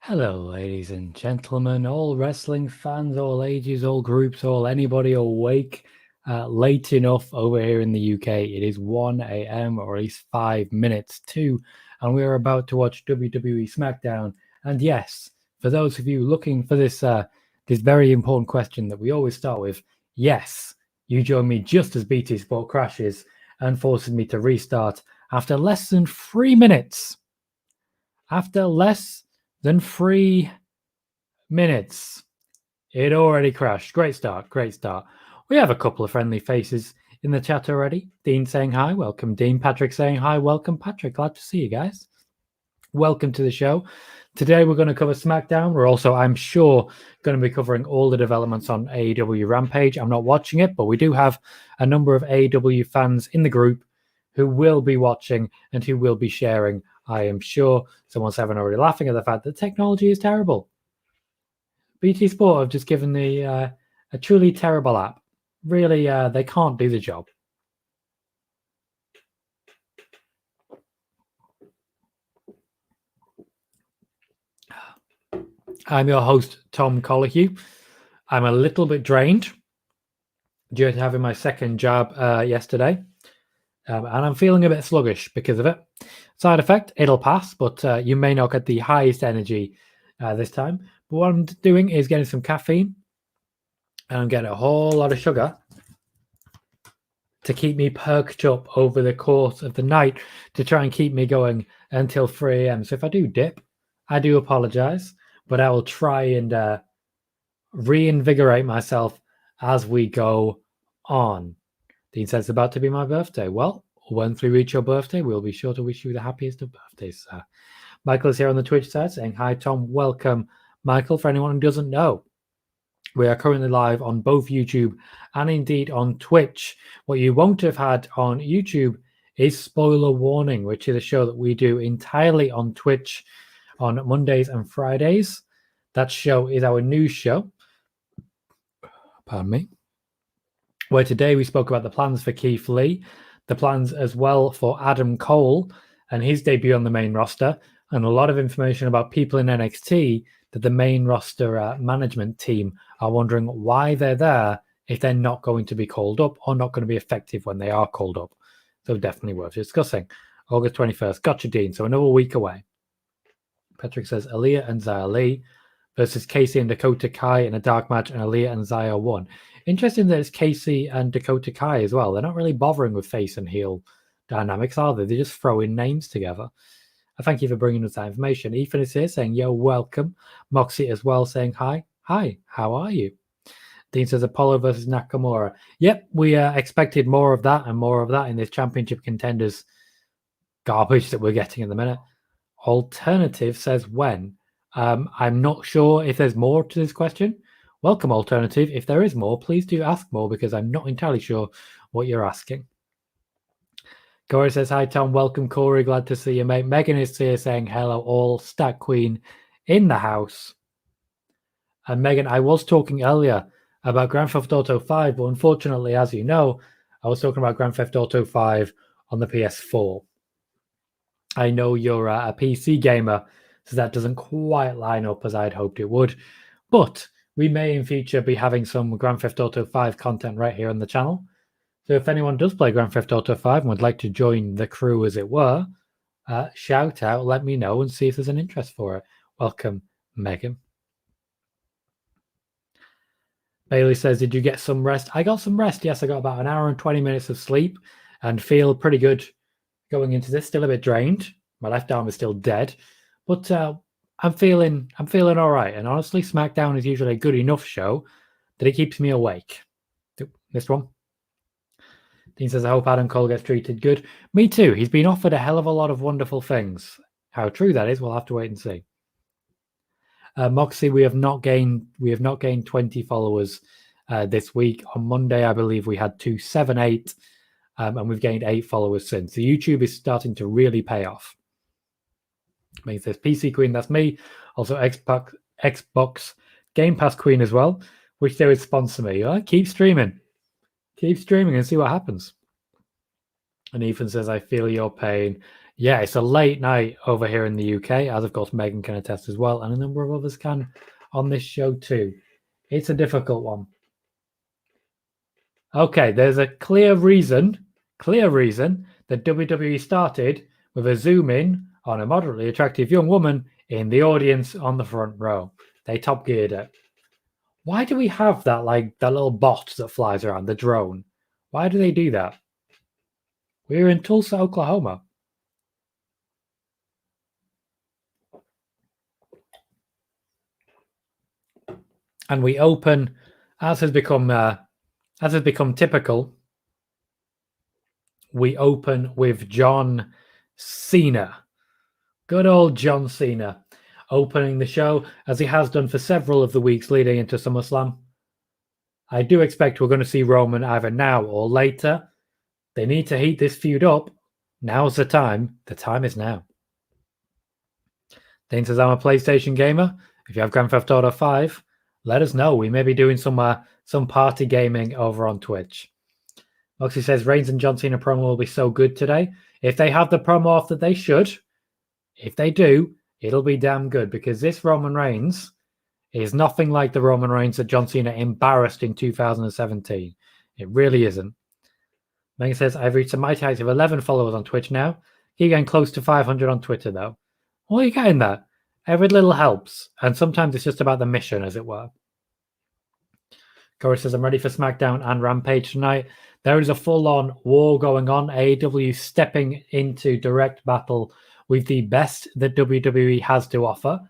Hello, ladies and gentlemen, all wrestling fans, all ages, all groups, all anybody awake late enough over here in the UK. It is 1 a.m. or at least 5 minutes to, and we are about to watch WWE Smackdown. And yes, for those of you looking for this very important question that we always start with, yes, you join me just as BT Sport crashes and forces me to restart after less than 3 minutes. After less than 3 minutes. It already crashed. Great start. Great start. We have a couple of friendly faces in the chat already. Dean saying hi. Welcome, Dean. Patrick saying hi. Welcome, Patrick. Glad to see you guys. Welcome to the show. Today we're going to cover SmackDown. We're also, I'm sure, going to be covering all the developments on AEW Rampage. I'm not watching it, but we do have a number of AEW fans in the group who will be watching and who will be sharing. I am sure someone's having already laughing at the fact that technology is terrible. BT Sport have just given the a truly terrible app. Really, they can't do the job. I'm your host, Tom Colohue. I'm a little bit drained due to having my second jab yesterday. And I'm feeling a bit sluggish because of it. Side effect, it'll pass, but you may not get the highest energy this time. But what I'm doing is getting some caffeine and I'm getting a whole lot of sugar to keep me perked up over the course of the night to try and keep me going until 3 a.m. So if I do dip, I do apologize, but I will try and reinvigorate myself as we go on. Dean says it's about to be my birthday. Well, once we reach your birthday, we'll be sure to wish you the happiest of birthdays. Michael is here on the Twitch side saying, hi, Tom. Welcome, Michael. For anyone who doesn't know, we are currently live on both YouTube and indeed on Twitch. What you won't have had on YouTube is Spoiler Warning, which is a show that we do entirely on Twitch on Mondays and Fridays. That show is our news show. Pardon me. Where today we spoke about the plans for Keith Lee, the plans as well for Adam Cole and his debut on the main roster, and a lot of information about people in NXT that the main roster management team are wondering why they're there if they're not going to be called up or not going to be effective when they are called up. So definitely worth discussing. August 21st. Gotcha, Dean. So another week away. Patrick says Aaliyah and Xia Li versus Casey and Dakota Kai in a dark match, and Aaliyah and Xia won. Interesting that it's Casey and Dakota Kai as well. They're not really bothering with face and heel dynamics, are they? They're just throwing names together. I thank you for bringing us that information. Ethan is here saying, yo, welcome. Moxie as well saying, hi. Hi, how are you? Dean says Apollo versus Nakamura. Yep, we expected more of that and more of that in this championship contenders garbage that we're getting in the minute. Alternative says when. I'm not sure if there's more to this question. Welcome, Alternative. If there is more, please do ask more because I'm not entirely sure what you're asking. Corey says, hi, Tom. Welcome, Corey. Glad to see you, mate. Megan is here saying, hello, all. Stat Queen in the house. And Megan, I was talking earlier about Grand Theft Auto 5, but unfortunately, as you know, I was talking about Grand Theft Auto 5 on the PS4. I know you're a PC gamer, so that doesn't quite line up as I'd hoped it would. But we may in future be having some Grand Theft Auto 5 content right here on the channel. So if anyone does play Grand Theft Auto 5 and would like to join the crew, as it were, shout out, let me know, and see if there's an interest for it. Welcome, Megan. Bailey says, did you get some rest? I got some rest. Yes, I got about an hour and 20 minutes of sleep and feel pretty good going into this. Still a bit drained. My left arm is still dead, but I'm feeling all right. And honestly, SmackDown is usually a good enough show that it keeps me awake. This one. Dean says, I hope Adam Cole gets treated good. Me too. He's been offered a hell of a lot of wonderful things. How true that is, we'll have to wait and see. Moxie, we have not gained 20 followers this week. On Monday, I believe we had 278, and we've gained 8 followers since. The YouTube is starting to really pay off. Means there's PC Queen, that's me. Also Xbox Game Pass Queen as well, which they would sponsor me. Keep streaming and see what happens. And Ethan says, I feel your pain. Yeah, it's a late night over here in the UK, as of course Megan can attest as well, and a number of others can on this show too. It's a difficult one. Okay, there's a clear reason that WWE started with a zoom in on a moderately attractive young woman in the audience on the front row. They top geared it. Why do we have that, like that little bot that flies around, the drone? Why do they do that? We're in Tulsa, Oklahoma. And we open, as has become typical, we open with John Cena. Good old John Cena opening the show, as he has done for several of the weeks leading into SummerSlam. I do expect we're going to see Roman either now or later. They need to heat this feud up. Now's the time. The time is now. Dean says, I'm a PlayStation gamer. If you have Grand Theft Auto 5, let us know. We may be doing some party gaming over on Twitch. Moxie says, Reigns and John Cena promo will be so good today. If they have the promo off that they should, if they do, it'll be damn good, because this Roman Reigns is nothing like the Roman Reigns that John Cena embarrassed in 2017. It really isn't. Megan says, I've reached a mighty height of 11 followers on Twitch now. Keep getting close to 500 on Twitter, though. Well, you're getting that. Every little helps, and sometimes it's just about the mission, as it were. Corey says, I'm ready for SmackDown and Rampage tonight. There is a full-on war going on. AEW stepping into direct battle with the best that WWE has to offer.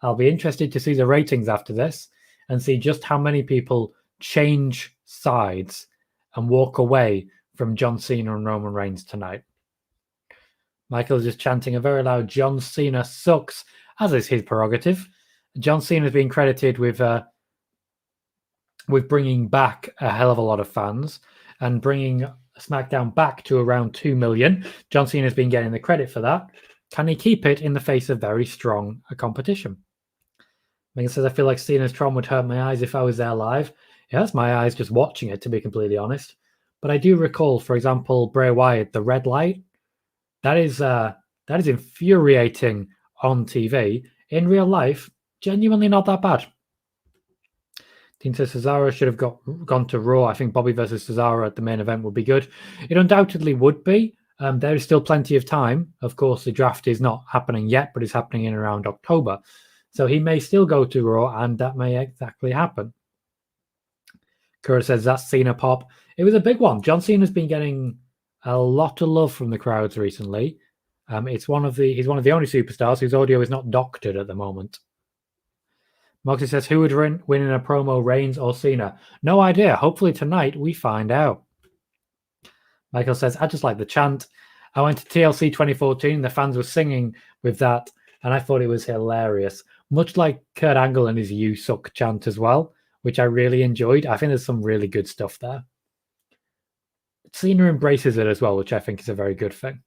I'll be interested to see the ratings after this and see just how many people change sides and walk away from John Cena and Roman Reigns tonight. Michael is just chanting a very loud John Cena sucks, as is his prerogative. John Cena has been credited with bringing back a hell of a lot of fans and bringing SmackDown back to around 2 million. John Cena has been getting the credit for that. Can he keep it in the face of very strong competition? Megan says, I feel like Cena's Tron would hurt my eyes if I was there live. It hurts my eyes just watching it, to be completely honest. But I do recall, for example, Bray Wyatt, the red light. That is infuriating on TV. In real life, genuinely not that bad. Dean says Cesaro should have gone to Raw. I think Bobby versus Cesaro at the main event would be good. It undoubtedly would be. There is still plenty of time. Of course, the draft is not happening yet, but it's happening in around October. So he may still go to Raw, and that may exactly happen. Kura says that's Cena pop. It was a big one. John Cena's been getting a lot of love from the crowds recently. He's one of the only superstars whose audio is not doctored at the moment. Moxie says, who would win in a promo, Reigns or Cena? No idea. Hopefully tonight we find out. Michael says, I just like the chant. I went to TLC 2014. The fans were singing with that, and I thought it was hilarious. Much like Kurt Angle and his You Suck chant as well, which I really enjoyed. I think there's some really good stuff there. Cena embraces it as well, which I think is a very good thing.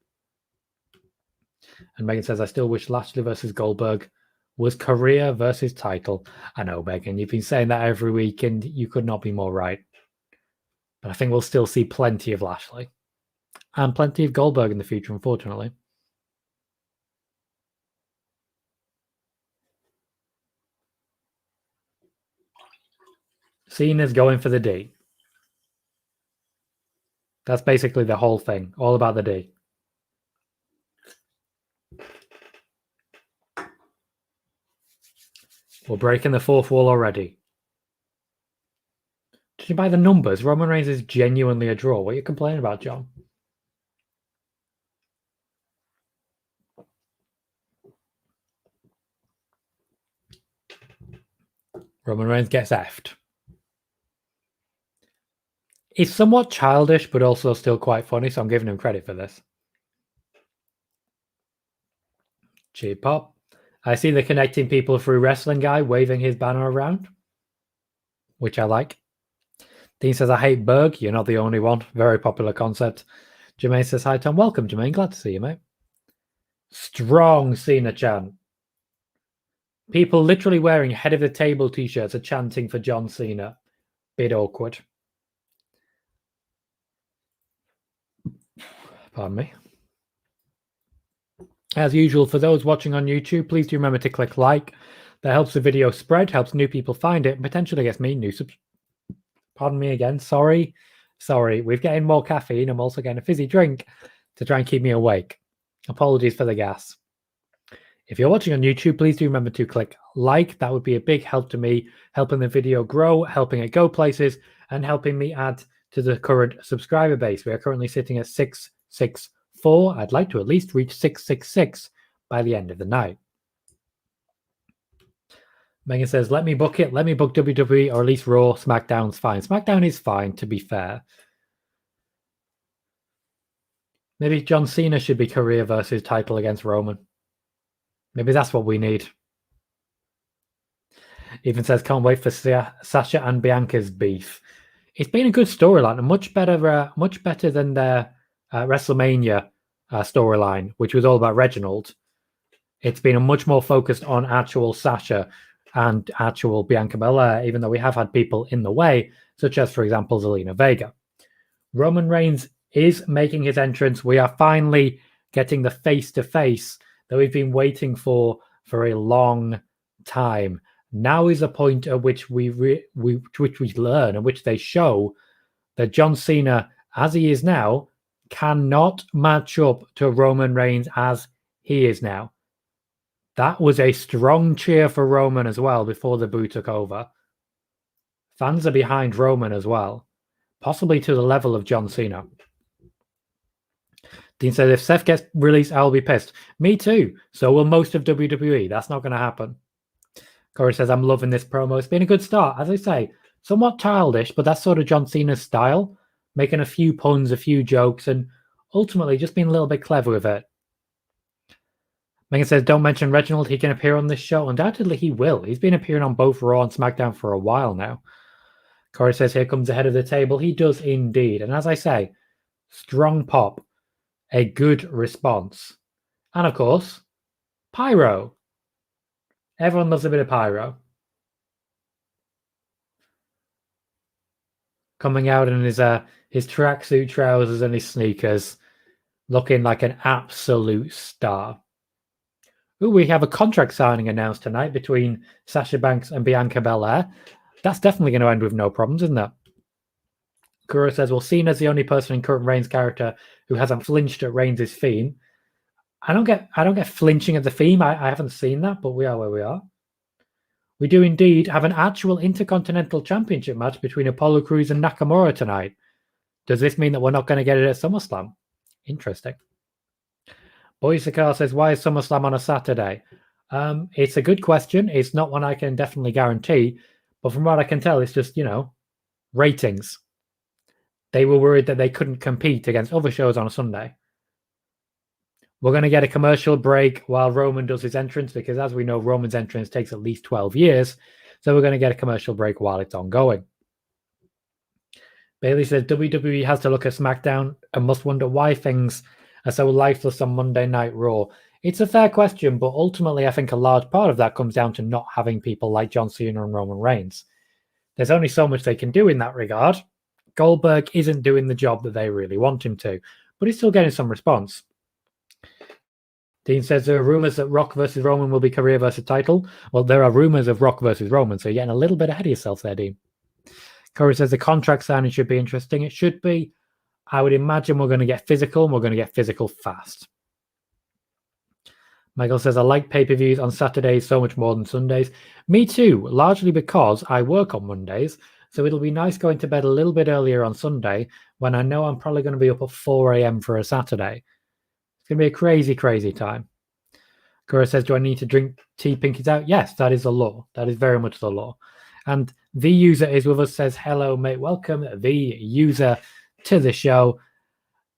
And Megan says, I still wish Lashley versus Goldberg was career versus title. I know, Megan, you've been saying that every week, and you could not be more right. But I think we'll still see plenty of Lashley. And plenty of Goldberg in the future, unfortunately. Cena's going for the D. That's basically the whole thing. All about the D. We're breaking the fourth wall already. Did you buy the numbers? Roman Reigns is genuinely a draw. What are you complaining about, John? Roman Reigns gets effed. It's somewhat childish, but also still quite funny, so I'm giving him credit for this. Cheap pop. I see the connecting people through wrestling guy waving his banner around, which I like. Dean says, I hate Berg. You're not the only one. Very popular concept. Jermaine says, hi, Tom. Welcome, Jermaine. Glad to see you, mate. Strong Cena chant. People literally wearing head of the table t-shirts are chanting for John Cena. Bit awkward. Pardon me. As usual, for those watching on YouTube, please do remember to click like. That helps the video spread, helps new people find it, and potentially gets me new Pardon me again. Sorry. We're getting more caffeine. I'm also getting a fizzy drink to try and keep me awake. Apologies for the gas. If you're watching on YouTube, please do remember to click like. That would be a big help to me, helping the video grow, helping it go places, and helping me add to the current subscriber base. We are currently sitting at 664. I'd like to at least reach 666 by the end of the night. Megan says, let me book it. Let me book WWE, or at least Raw. SmackDown's fine. SmackDown is fine, to be fair. Maybe John Cena should be career versus title against Roman. Maybe that's what we need. Even says, can't wait for Sasha and Bianca's beef. It's been a good storyline, and much better than their WrestleMania storyline, which was all about Reginald. It's been a much more focused on actual Sasha and actual Bianca Belair, even though we have had people in the way, such as, for example, Zelina Vega. Roman Reigns is making his entrance. We are finally getting the face-to-face that we've been waiting for a long time. Now is the point at which we learn, and which they show that John Cena, as he is now, cannot match up to Roman Reigns as he is now. That was a strong cheer for Roman as well before the boo took over. Fans are behind Roman as well, possibly to the level of John Cena. Dean says, if Seth gets released, I'll be pissed. Me too. So will most of WWE. That's not going to happen. Corey says, I'm loving this promo. It's been a good start. As I say, somewhat childish, but that's sort of John Cena's style. Making a few puns, a few jokes, and ultimately just being a little bit clever with it. Megan says, don't mention Reginald. He can appear on this show. Undoubtedly, he will. He's been appearing on both Raw and SmackDown for a while now. Corey says, here comes the head of the table. He does indeed. And as I say, strong pop. A good response. And of course, pyro. Everyone loves a bit of pyro. Coming out in his tracksuit trousers and his sneakers, looking like an absolute star. Ooh, we have a contract signing announced tonight between Sasha Banks and Bianca Belair. That's definitely going to end with no problems, isn't it? Kuro says, well, Cena's the only person in current Reigns' character who hasn't flinched at Reigns' theme. I don't get flinching at the theme. I haven't seen that, but we are where we are. We do indeed have an actual Intercontinental Championship match between Apollo Crews and Nakamura tonight. Does this mean that we're not going to get it at SummerSlam? Interesting. Boy Sakar says, why is SummerSlam on a Saturday? It's a good question. It's not one I can definitely guarantee. But from what I can tell, it's just, ratings. They were worried that they couldn't compete against other shows on a Sunday. We're going to get a commercial break while Roman does his entrance, because as we know, Roman's entrance takes at least 12 years. So we're going to get a commercial break while it's ongoing. Bailey says, WWE has to look at SmackDown and must wonder why things are so lifeless on Monday Night Raw. It's a fair question, but ultimately I think a large part of that comes down to not having people like John Cena and Roman Reigns. There's only so much they can do in that regard. Goldberg isn't doing the job that they really want him to, but he's still getting some response. Dean says there are rumors that Rock versus Roman will be career versus title. Well, there are rumors of Rock versus Roman, so you're getting a little bit ahead of yourself there, Dean. Corey says the contract signing should be interesting. It should be. I would imagine we're going to get physical, and we're going to get physical fast. Michael says, I like pay-per-views on Saturdays so much more than Sundays. Me too, largely because I work on Mondays, so it'll be nice going to bed a little bit earlier on Sunday when I know I'm probably going to be up at 4 a.m. for a Saturday. It's going to be a crazy, crazy time. Gura says, do I need to drink tea pinkies out? Yes, that is the law. That is very much the law. And the user is with us, says, hello, mate. Welcome, the user, to the show.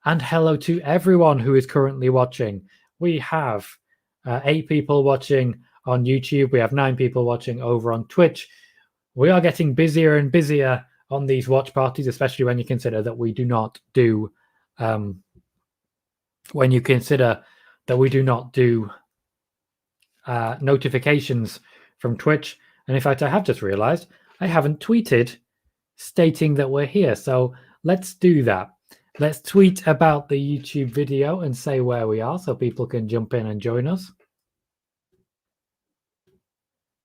And hello to everyone who is currently watching. We have 8 people watching on YouTube. We have 9 people watching over on Twitch. We are getting busier and busier on these watch parties, especially when you consider that we do not do notifications from Twitch. And in fact, I have just realized I haven't tweeted stating that we're here. So let's do that. Let's tweet about the YouTube video and say where we are so people can jump in and join us.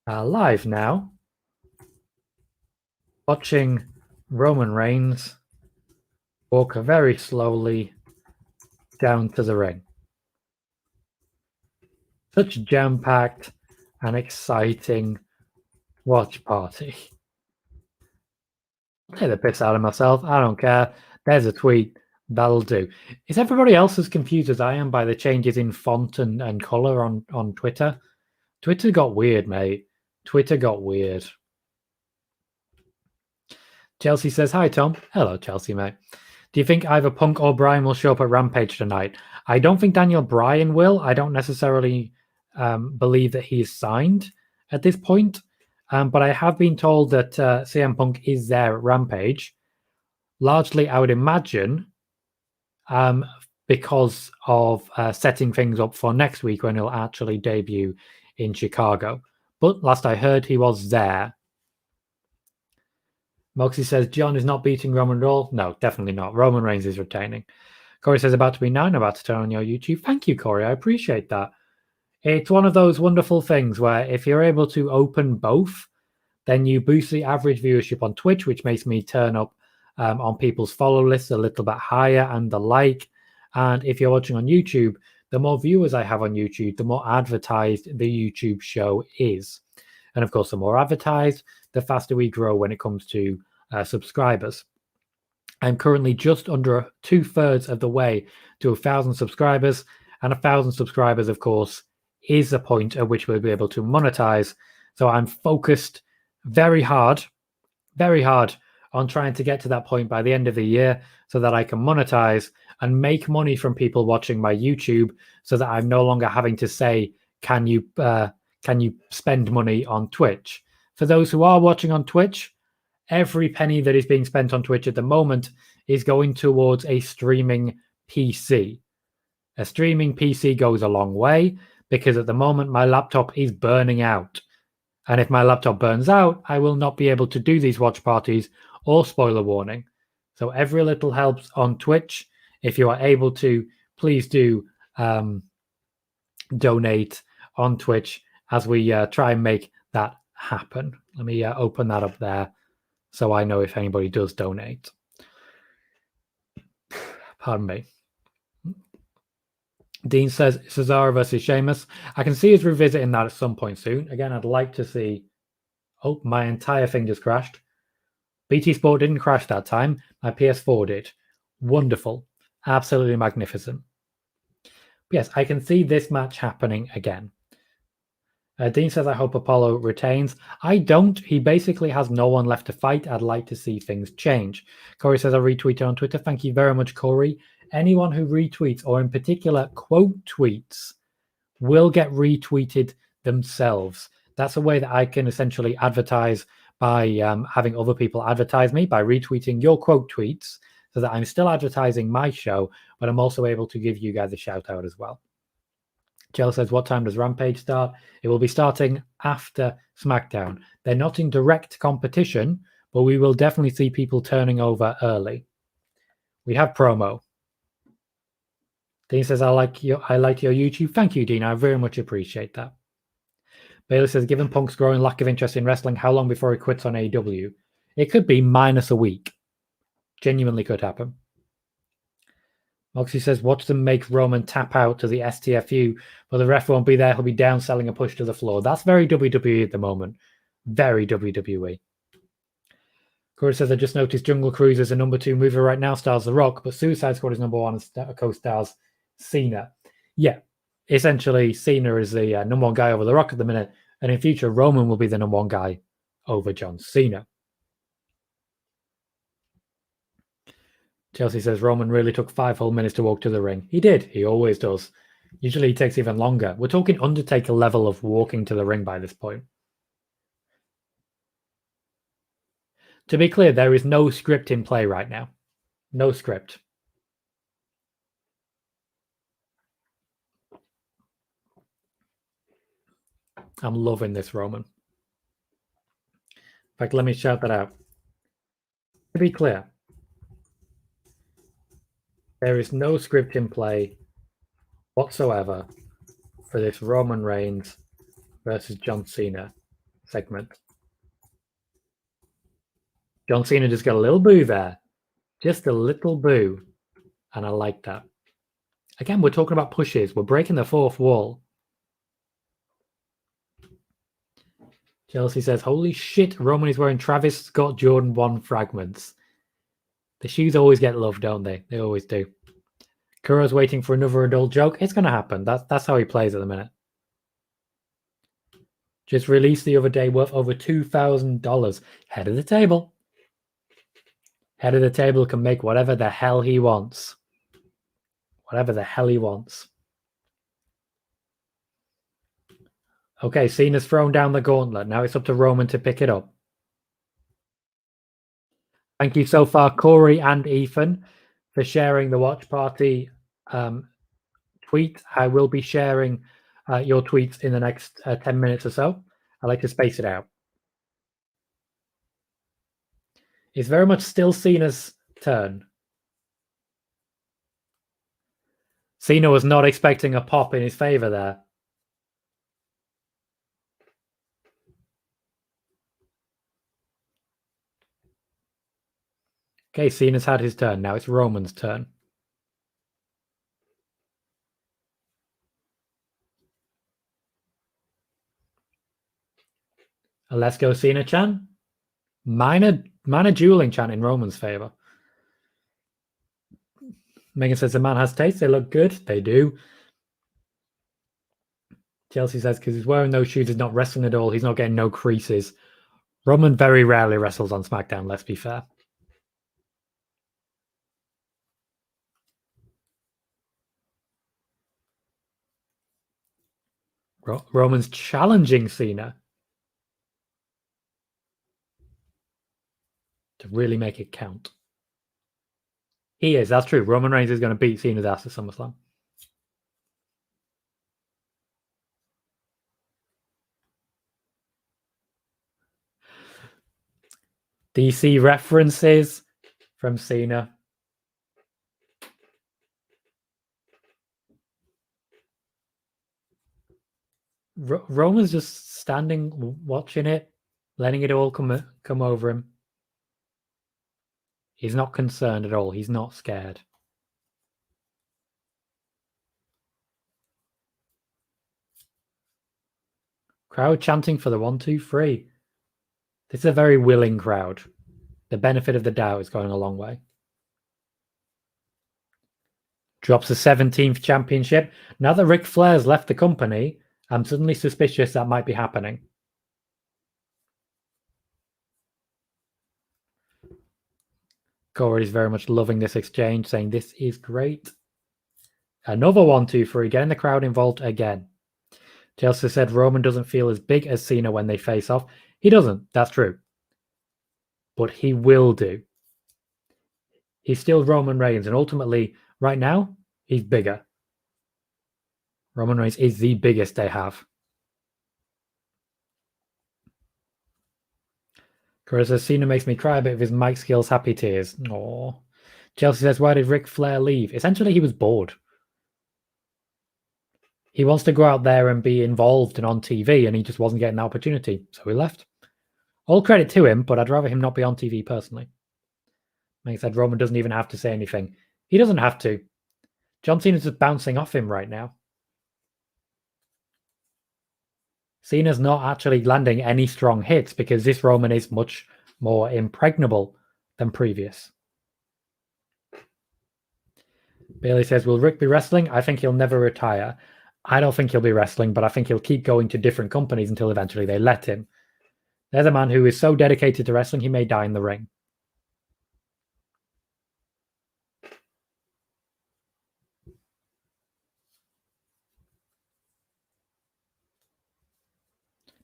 Live now. Watching Roman Reigns walk very slowly down to the ring. Such a jam-packed and exciting watch party. I'll take the piss out of myself. I don't care. There's a tweet. That'll do. Is everybody else as confused as I am by the changes in font and color on Twitter? Twitter got weird, mate. Twitter got weird. Chelsea says, hi, Tom. Hello, Chelsea, mate. Do you think either Punk or Bryan will show up at Rampage tonight? I don't think Daniel Bryan will. I don't necessarily believe that he is signed at this point. But I have been told that CM Punk is there at Rampage. Largely, I would imagine, because of setting things up for next week when he'll actually debut in Chicago. But last I heard, he was there. Moxie says, John is not beating Roman at all. No, definitely not. Roman Reigns is retaining. Corey says, about to be 9, about to turn on your YouTube. Thank you, Corey. I appreciate that. It's one of those wonderful things where if you're able to open both, then you boost the average viewership on Twitch, which makes me turn up on people's follow lists a little bit higher and the like. And if you're watching on YouTube, the more viewers I have on YouTube, the more advertised the YouTube show is. And of course, the more advertised, the faster we grow when it comes to subscribers. I'm currently just under 2/3 of the way to 1,000 subscribers. And 1,000 subscribers, of course, is the point at which we'll be able to monetize. So I'm focused very hard on trying to get to that point by the end of the year so that I can monetize and make money from people watching my YouTube so that I'm no longer having to say, can you spend money on Twitch? For those who are watching on Twitch, every penny that is being spent on Twitch at the moment is going towards a streaming PC. A streaming PC goes a long way because at the moment my laptop is burning out. And if my laptop burns out, I will not be able to do these watch parties or spoiler warning. So every little helps on Twitch. If you are able to, please do donate on Twitch as we try and make that happen. Let me open that up there so I know if anybody does donate. Pardon me. Dean says Cesaro versus Sheamus. I can see us revisiting that at some point soon. Again, I'd like to see... Oh, my entire thing just crashed. BT Sport didn't crash that time. My PS4 did. Wonderful. Absolutely magnificent. But yes, I can see this match happening again. Dean says, I hope Apollo retains. I don't. He basically has no one left to fight. I'd like to see things change. Corey says, I retweeted on Twitter. Thank you very much, Corey. Anyone who retweets, or in particular quote tweets, will get retweeted themselves. That's a way that I can essentially advertise by having other people advertise me by retweeting your quote tweets so that I'm still advertising my show, but I'm also able to give you guys a shout out as well. Jill says, what time does Rampage start? It will be starting after SmackDown. They're not in direct competition, but we will definitely see people turning over early. We have promo. Dean says, I like your YouTube. Thank you, Dean. I very much appreciate that. Bailey says, given Punk's growing lack of interest in wrestling, how long before he quits on AEW? It could be minus a week. Genuinely could happen. Moxie says, watch them make Roman tap out to the STFU, but the ref won't be there. He'll be down selling a push to the floor. That's very WWE at the moment. Very WWE. Corey says, I just noticed Jungle Cruise is a number 2 mover right now, stars The Rock, but Suicide Squad is number 1 and co-stars Cena. Yeah, essentially Cena is the number 1 guy over The Rock at the minute, and in future Roman will be the number 1 guy over John Cena. Chelsea says, Roman really took 5 whole minutes to walk to the ring. He did. He always does. Usually he takes even longer. We're talking Undertaker level of walking to the ring by this point. To be clear, there is no script in play right now. No script. I'm loving this, Roman. In fact, let me shout that out. To be clear, There is no script in play whatsoever for this Roman Reigns versus John Cena segment. John Cena just got a little boo there. Just a little boo. And I like that. Again, we're talking about pushes. We're breaking the fourth wall. Chelsea says, holy shit, Roman is wearing Travis Scott Jordan 1 fragments. The shoes always get love, don't they? They always do. Kuro's waiting for another adult joke. It's going to happen. That's how he plays at the minute. Just released the other day, worth over $2,000. Head of the table. Head of the table can make whatever the hell he wants. Whatever the hell he wants. Okay, Cena's thrown down the gauntlet. Now it's up to Roman to pick it up. Thank you so far, Corey and Ethan, for sharing the watch party tweet. I will be sharing your tweets in the next 10 minutes or so. I like to space it out. It's very much still Cena's turn. Cena was not expecting a pop in his favor there. Okay, Cena's had his turn. Now it's Roman's turn. A let's go Cena chant. Minor dueling chant in Roman's favor. Megan says the man has taste. They look good. They do. Chelsea says because he's wearing those shoes, he's not wrestling at all. He's not getting no creases. Roman very rarely wrestles on SmackDown, let's be fair. Roman's challenging Cena to really make it count. He is, that's true. Roman Reigns is going to beat Cena's ass at SummerSlam. DC references from Cena. Roman's just standing, watching it, letting it all come over him. He's not concerned at all. He's not scared. Crowd chanting for the 1, 2, 3. This is a very willing crowd. The benefit of the doubt is going a long way. Drops the 17th championship. Now that Ric Flair's left the company, I'm suddenly suspicious that might be happening. Corey is very much loving this exchange, saying this is great. Another 1, 2, 3, getting the crowd involved again. Chelsea said Roman doesn't feel as big as Cena when they face off. He doesn't, that's true. But he will do. He's still Roman Reigns, and ultimately, right now, he's bigger. Roman Reigns is the biggest they have. Chris says, Cena makes me cry a bit of his mic skills, happy tears. Aww. Chelsea says, why did Ric Flair leave? Essentially, he was bored. He wants to go out there and be involved and on TV, and he just wasn't getting the opportunity, so he left. All credit to him, but I'd rather him not be on TV personally. Like I said, Roman doesn't even have to say anything. He doesn't have to. John Cena's just bouncing off him right now. Cena's not actually landing any strong hits because this Roman is much more impregnable than previous. Bailey says, will Rick be wrestling? I think he'll never retire. I don't think he'll be wrestling, but I think he'll keep going to different companies until eventually they let him. There's a man who is so dedicated to wrestling, he may die in the ring.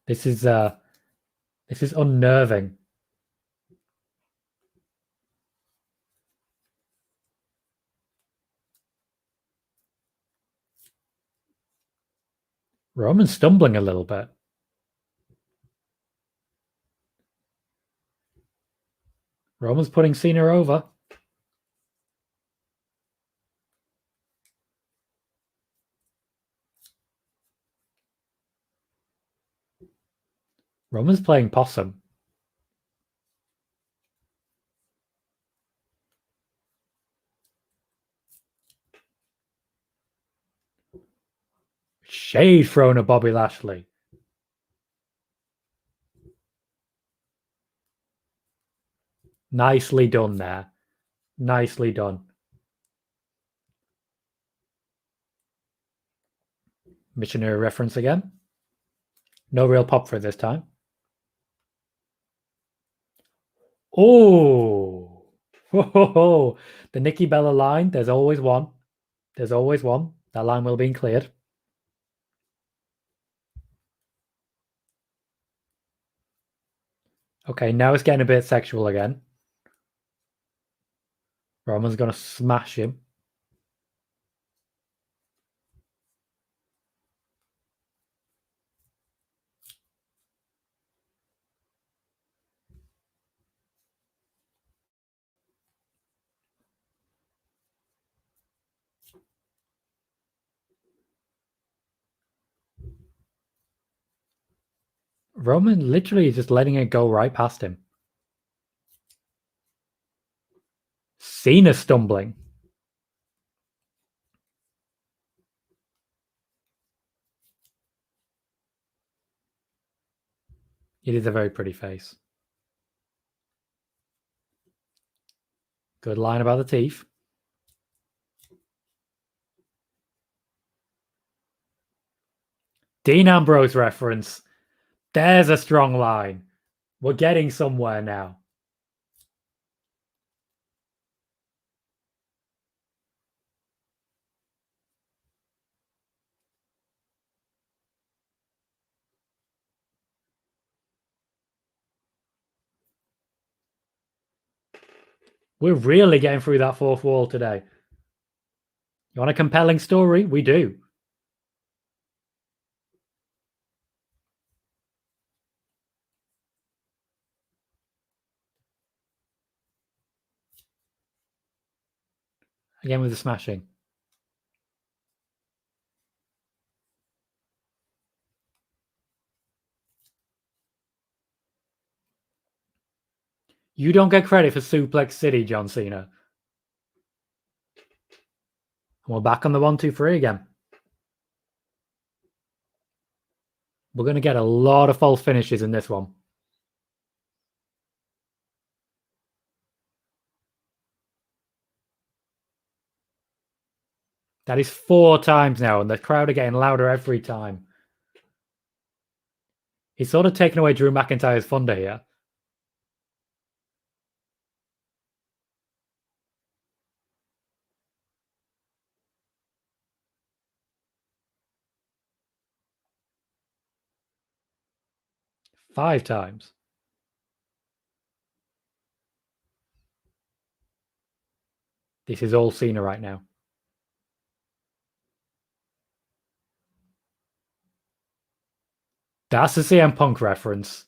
This is unnerving. Roman's stumbling a little bit. Roman's putting Cena over. Roman's playing possum. Shade thrown at Bobby Lashley. Nicely done there. Nicely done. Missionary reference again. No real pop for it this time. Oh, the Nikki Bella line. There's always one. There's always one. That line will be cleared. Okay, now it's getting a bit sexual again. Roman's going to smash him. Roman literally is just letting it go right past him. Cena stumbling. It is a very pretty face. Good line about the teeth. Dean Ambrose reference. There's a strong line. We're getting somewhere now. We're really getting through that fourth wall today. You want a compelling story? We do. Again with the smashing. You don't get credit for Suplex City, John Cena. And we're back on the 1, 2, 3 again. We're going to get a lot of false finishes in this one. That is 4 times now, and the crowd are getting louder every time. He's sort of taken away Drew McIntyre's thunder here. Five times. This is all Cena right now. That's a CM Punk reference.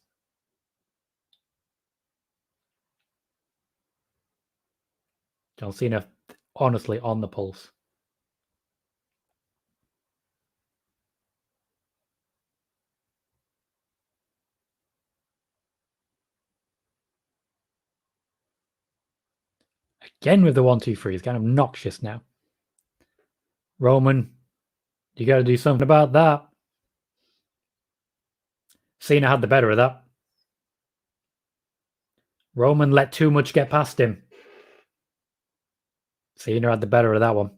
John Cena, honestly, on the pulse. Again with the 1, 2, 3. It's kind of obnoxious now. Roman, you got to do something about that. Cena had the better of that. Roman let too much get past him. Cena had the better of that one.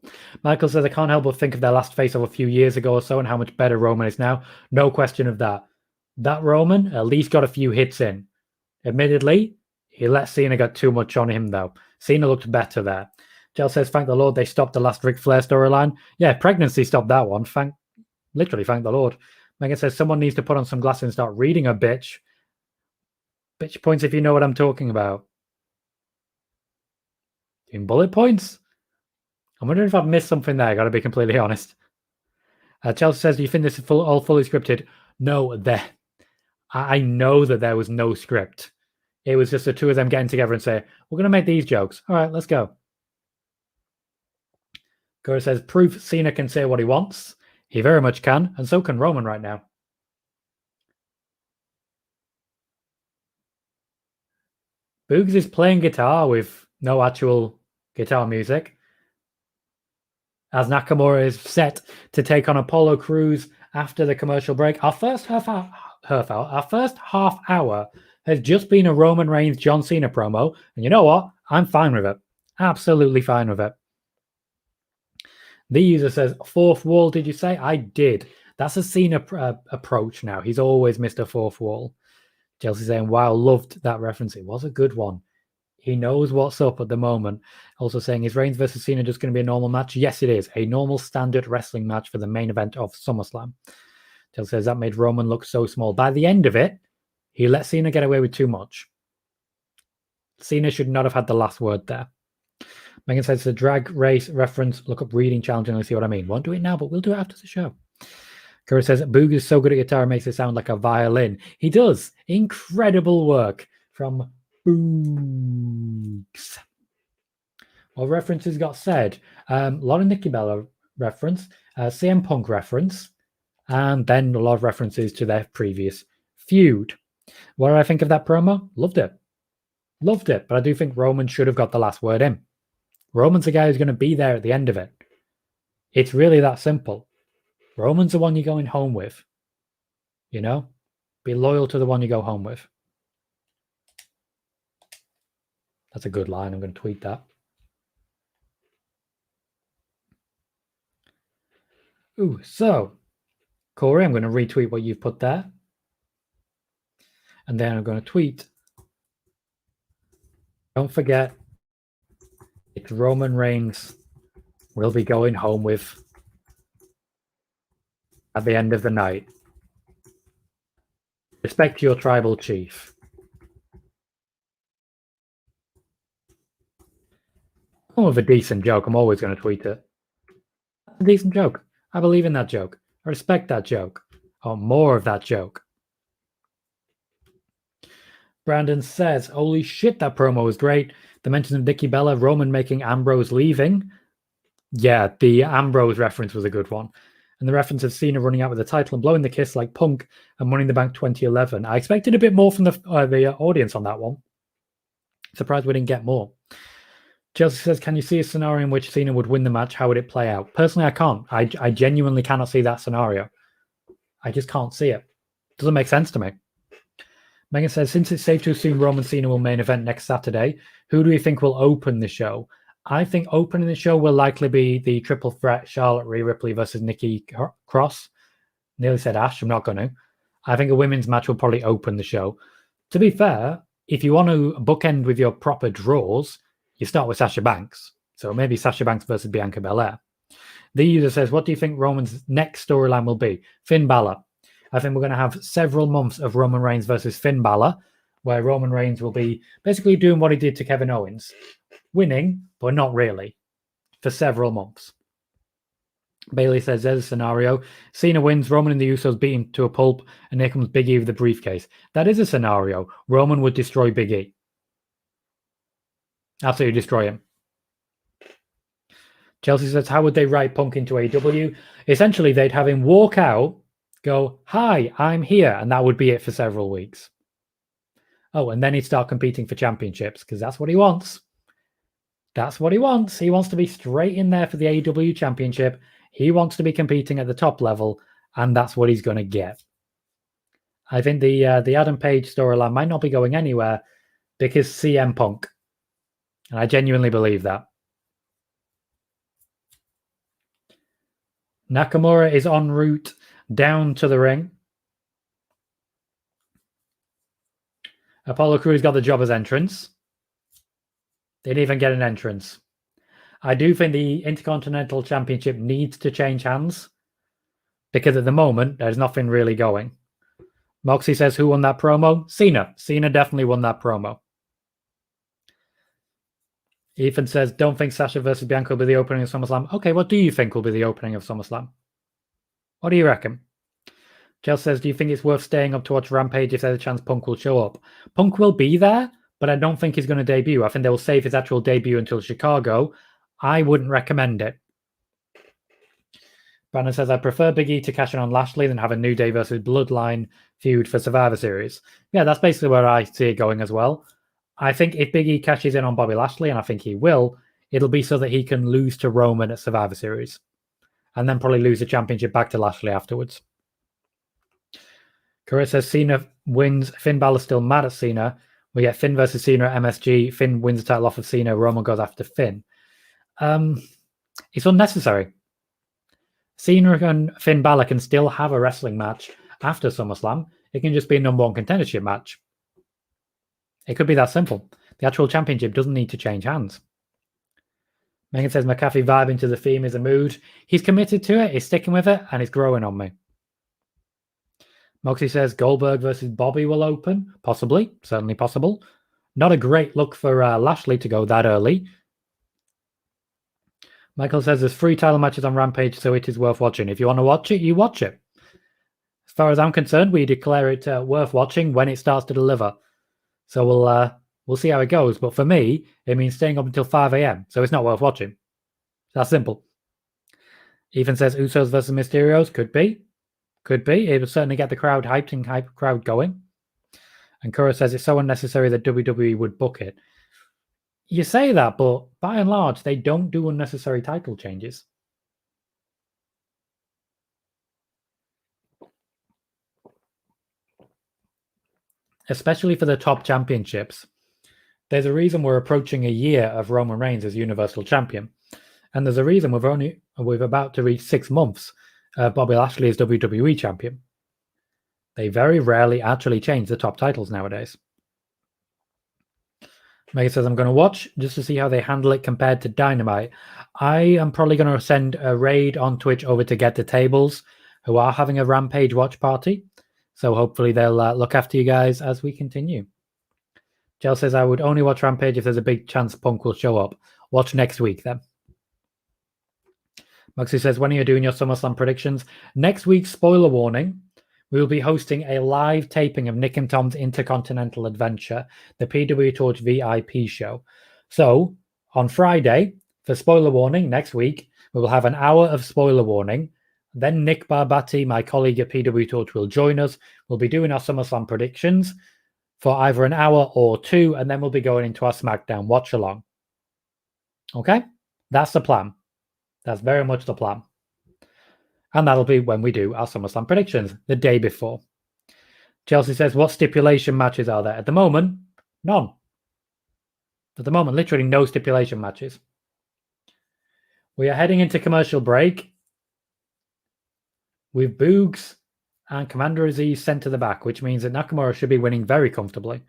Michael says, I can't help but think of their last face-off a few years ago or so and how much better Roman is now. No question of that. That Roman at least got a few hits in. Admittedly, he let Cena get too much on him, though. Cena looked better there. Jell says, thank the Lord they stopped the last Ric Flair storyline. Yeah, pregnancy stopped that one. Literally, thank the Lord. Megan says, someone needs to put on some glasses and start reading a bitch. Bitch points if you know what I'm talking about. In bullet points? I'm wondering if I've missed something there. Got to be completely honest. Chelsea says, do you think this is all fully scripted? No, I know that there was no script. It was just the two of them getting together and say, we're going to make these jokes. All right, let's go. Gura says, proof Cena can say what he wants. He very much can, and so can Roman right now. Boogs is playing guitar with no actual guitar music, as Nakamura is set to take on Apollo Crews after the commercial break. Our first half hour has just been a Roman Reigns John Cena promo, and you know what? I'm fine with it. Absolutely fine with it. The user says, fourth wall, did you say? I did. That's a Cena approach now. He's always Mr. Fourth Wall. Chelsea saying, wow, loved that reference. It was a good one. He knows what's up at the moment. Also saying, is Reigns versus Cena just going to be a normal match? Yes, it is. A normal standard wrestling match for the main event of SummerSlam. Chelsea says, that made Roman look so small. By the end of it, he let Cena get away with too much. Cena should not have had the last word there. Megan says, the drag race reference. Look up reading challenge and see what I mean. Won't do it now, but we'll do it after the show. Curry says, Boog is so good at guitar, makes it sound like a violin. He does. Incredible work from Boogs. What references got said? A lot of Nikki Bella reference, CM Punk reference, and then a lot of references to their previous feud. What did I think of that promo? Loved it. Loved it. But I do think Roman should have got the last word in. Roman's the guy who's going to be there at the end of it. It's really that simple. Roman's the one you're going home with. You know? Be loyal to the one you go home with. That's a good line. I'm going to tweet that. Ooh, so, Corey, I'm going to retweet what you've put there. And then I'm going to tweet. Don't forget, it's Roman Reigns will be going home with at the end of the night. Respect your tribal chief. Come with a decent joke. I'm always going to tweet it. That's a decent joke. I believe in that joke. I respect that joke. I want more of that joke. Brandon says, holy shit, that promo was great. The mention of Nikki Bella, Roman making Ambrose leaving. Yeah, the Ambrose reference was a good one. And the reference of Cena running out with the title and blowing the kiss like Punk and Money in the Bank 2011. I expected a bit more from the audience on that one. Surprised we didn't get more. Chelsea says, can you see a scenario in which Cena would win the match? How would it play out? Personally, I can't. I genuinely cannot see that scenario. I just can't see it. Doesn't make sense to me. Megan says, since it's safe to assume Roman Cena will main event next Saturday, who do we think will open the show? I think opening the show will likely be the triple threat Charlotte Rhea Ripley versus Nikki Cross. Nearly said Ash. I'm not going to. I think a women's match will probably open the show. To be fair, if you want to bookend with your proper draws, you start with Sasha Banks. So maybe Sasha Banks versus Bianca Belair. The user says, what do you think Roman's next storyline will be? Finn Balor. I think we're going to have several months of Roman Reigns versus Finn Balor, where Roman Reigns will be basically doing what he did to Kevin Owens. Winning, but not really, for several months. Bailey says, there's a scenario. Cena wins, Roman and the Usos beat him to a pulp, and here comes Big E with the briefcase. That is a scenario. Roman would destroy Big E. Absolutely destroy him. Chelsea says, how would they write Punk into AEW? Essentially, they'd have him walk out, go, hi, I'm here, and that would be it for several weeks. Oh, and then he'd start competing for championships, because that's what he wants. That's what he wants. He wants to be straight in there for the AEW championship. He wants to be competing at the top level, and that's what he's going to get. I think the Adam Page storyline might not be going anywhere because CM Punk. And I genuinely believe that. Nakamura is en route down to the ring. Apollo Crews got the job as entrance. They didn't even get an entrance. I do think the Intercontinental Championship needs to change hands because at the moment, there's nothing really going. Moxie says, who won that promo? Cena. Cena definitely won that promo. Ethan says, don't think Sasha versus Bianca will be the opening of SummerSlam. Okay, what do you think will be the opening of SummerSlam? What do you reckon? Chelsea says, do you think it's worth staying up to watch Rampage if there's a chance Punk will show up? Punk will be there, but I don't think he's going to debut. I think they will save his actual debut until Chicago. I wouldn't recommend it. Brandon says, I prefer Big E to cash in on Lashley than have a New Day versus Bloodline feud for Survivor Series. Yeah, that's basically where I see it going as well. I think if Big E cashes in on Bobby Lashley, and I think he will, it'll be so that he can lose to Roman at Survivor Series. And then probably lose the championship back to Lashley afterwards. Corey says Cena wins. Finn Balor's still mad at Cena. We get Finn versus Cena at MSG. Finn wins the title off of Cena. Roman goes after Finn. It's unnecessary. Cena and Finn Balor can still have a wrestling match after SummerSlam. It can just be a number one contendership match. It could be that simple. The actual championship doesn't need to change hands. Megan says McAfee vibing to the theme is a mood. He's committed to it. He's sticking with it, and it's growing on me. Moxie says Goldberg versus Bobby will open. Possibly. Certainly possible. Not a great look for Lashley to go that early. Michael says there's 3 title matches on Rampage, so it is worth watching. If you want to watch it, you watch it. As far as I'm concerned, we declare it worth watching when it starts to deliver. So we'll see how it goes. But for me, it means staying up until 5 a.m. So it's not worth watching. That's simple. Ethan says Usos versus Mysterios. Could be. Could be. It will certainly get the crowd hyped and hype crowd going. And Kura says it's so unnecessary that WWE would book it. You say that, but by and large, they don't do unnecessary title changes. Especially for the top championships. There's a reason we're approaching a year of Roman Reigns as Universal Champion. And there's a reason we've about to reach 6 months of Bobby Lashley as WWE Champion. They very rarely actually change the top titles nowadays. Megan says, I'm going to watch just to see how they handle it compared to Dynamite. I am probably going to send a raid on Twitch over to Get the Tables, who are having a Rampage watch party. So hopefully they'll look after you guys as we continue. Jill says, I would only watch Rampage if there's a big chance Punk will show up. Watch next week then. Moxie says, when are you doing your SummerSlam predictions? Next week, spoiler warning, we will be hosting a live taping of Nick and Tom's Intercontinental Adventure, the PW Torch VIP show. So, on Friday, for spoiler warning, next week, we will have an hour of spoiler warning. Then Nick Barbati, my colleague at PW Torch, will join us. We'll be doing our SummerSlam predictions for either an hour or 2, and then we'll be going into our Smackdown watch-along. Okay? That's the plan. That's very much the plan. And that'll be when we do our SummerSlam predictions, the day before. Chelsea says, what stipulation matches are there? At the moment, none. At the moment, literally no stipulation matches. We are heading into commercial break with Boogs and Commander Aziz sent to the back, which means that Nakamura should be winning very comfortably.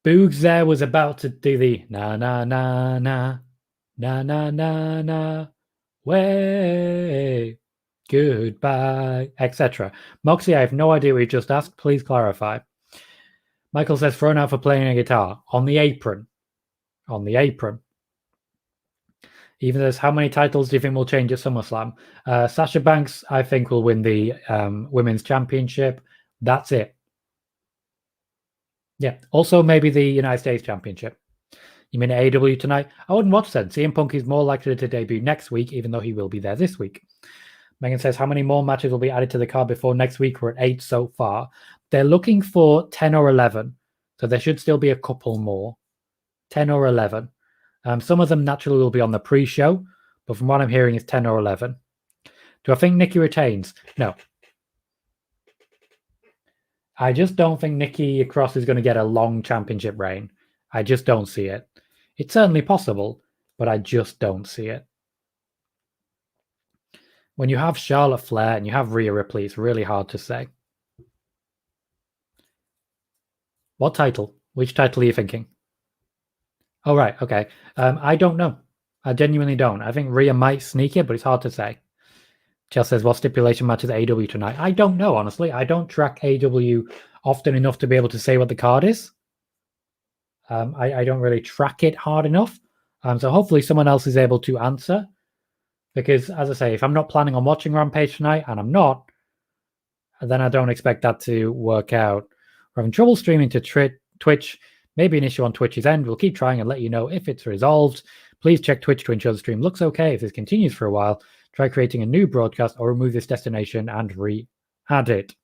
Boogs there was about to do the na-na-na-na, na-na-na-na, way, goodbye, etc. Moxie, I have no idea what you just asked. Please clarify. Michael says, thrown out for playing a guitar. On the apron. On the apron. Even says, how many titles do you think will change at SummerSlam? Sasha Banks, I think, will win the Women's Championship. That's it. Yeah. Also, maybe the United States Championship. You mean AEW tonight? I wouldn't watch then. CM Punk is more likely to debut next week, even though he will be there this week. Megan says, how many more matches will be added to the card before next week? We're at 8 so far. They're looking for 10 or 11. So there should still be a couple more. 10 or 11. Some of them naturally will be on the pre-show, but from what I'm hearing, it's 10 or 11. Do I think Nikki retains? No. I just don't think Nikki Cross is going to get a long championship reign. I just don't see it. It's certainly possible, but I just don't see it. When you have Charlotte Flair and you have Rhea Ripley, it's really hard to say. What title? Which title are you thinking? Oh, right. Okay. I don't know. I genuinely don't. I think Rhea might sneak it, but it's hard to say. Chelsea says, what stipulation matches AEW tonight? I don't know, honestly. I don't track AEW often enough to be able to say what the card is. I don't really track it hard enough. So hopefully someone else is able to answer. Because, as I say, if I'm not planning on watching Rampage tonight, and I'm not, then I don't expect that to work out. We're having trouble streaming to Twitch. Maybe an issue on Twitch's end. We'll keep trying and let you know if it's resolved. Please check Twitch to ensure the stream looks okay. If this continues for a while, try creating a new broadcast or remove this destination and re-add it.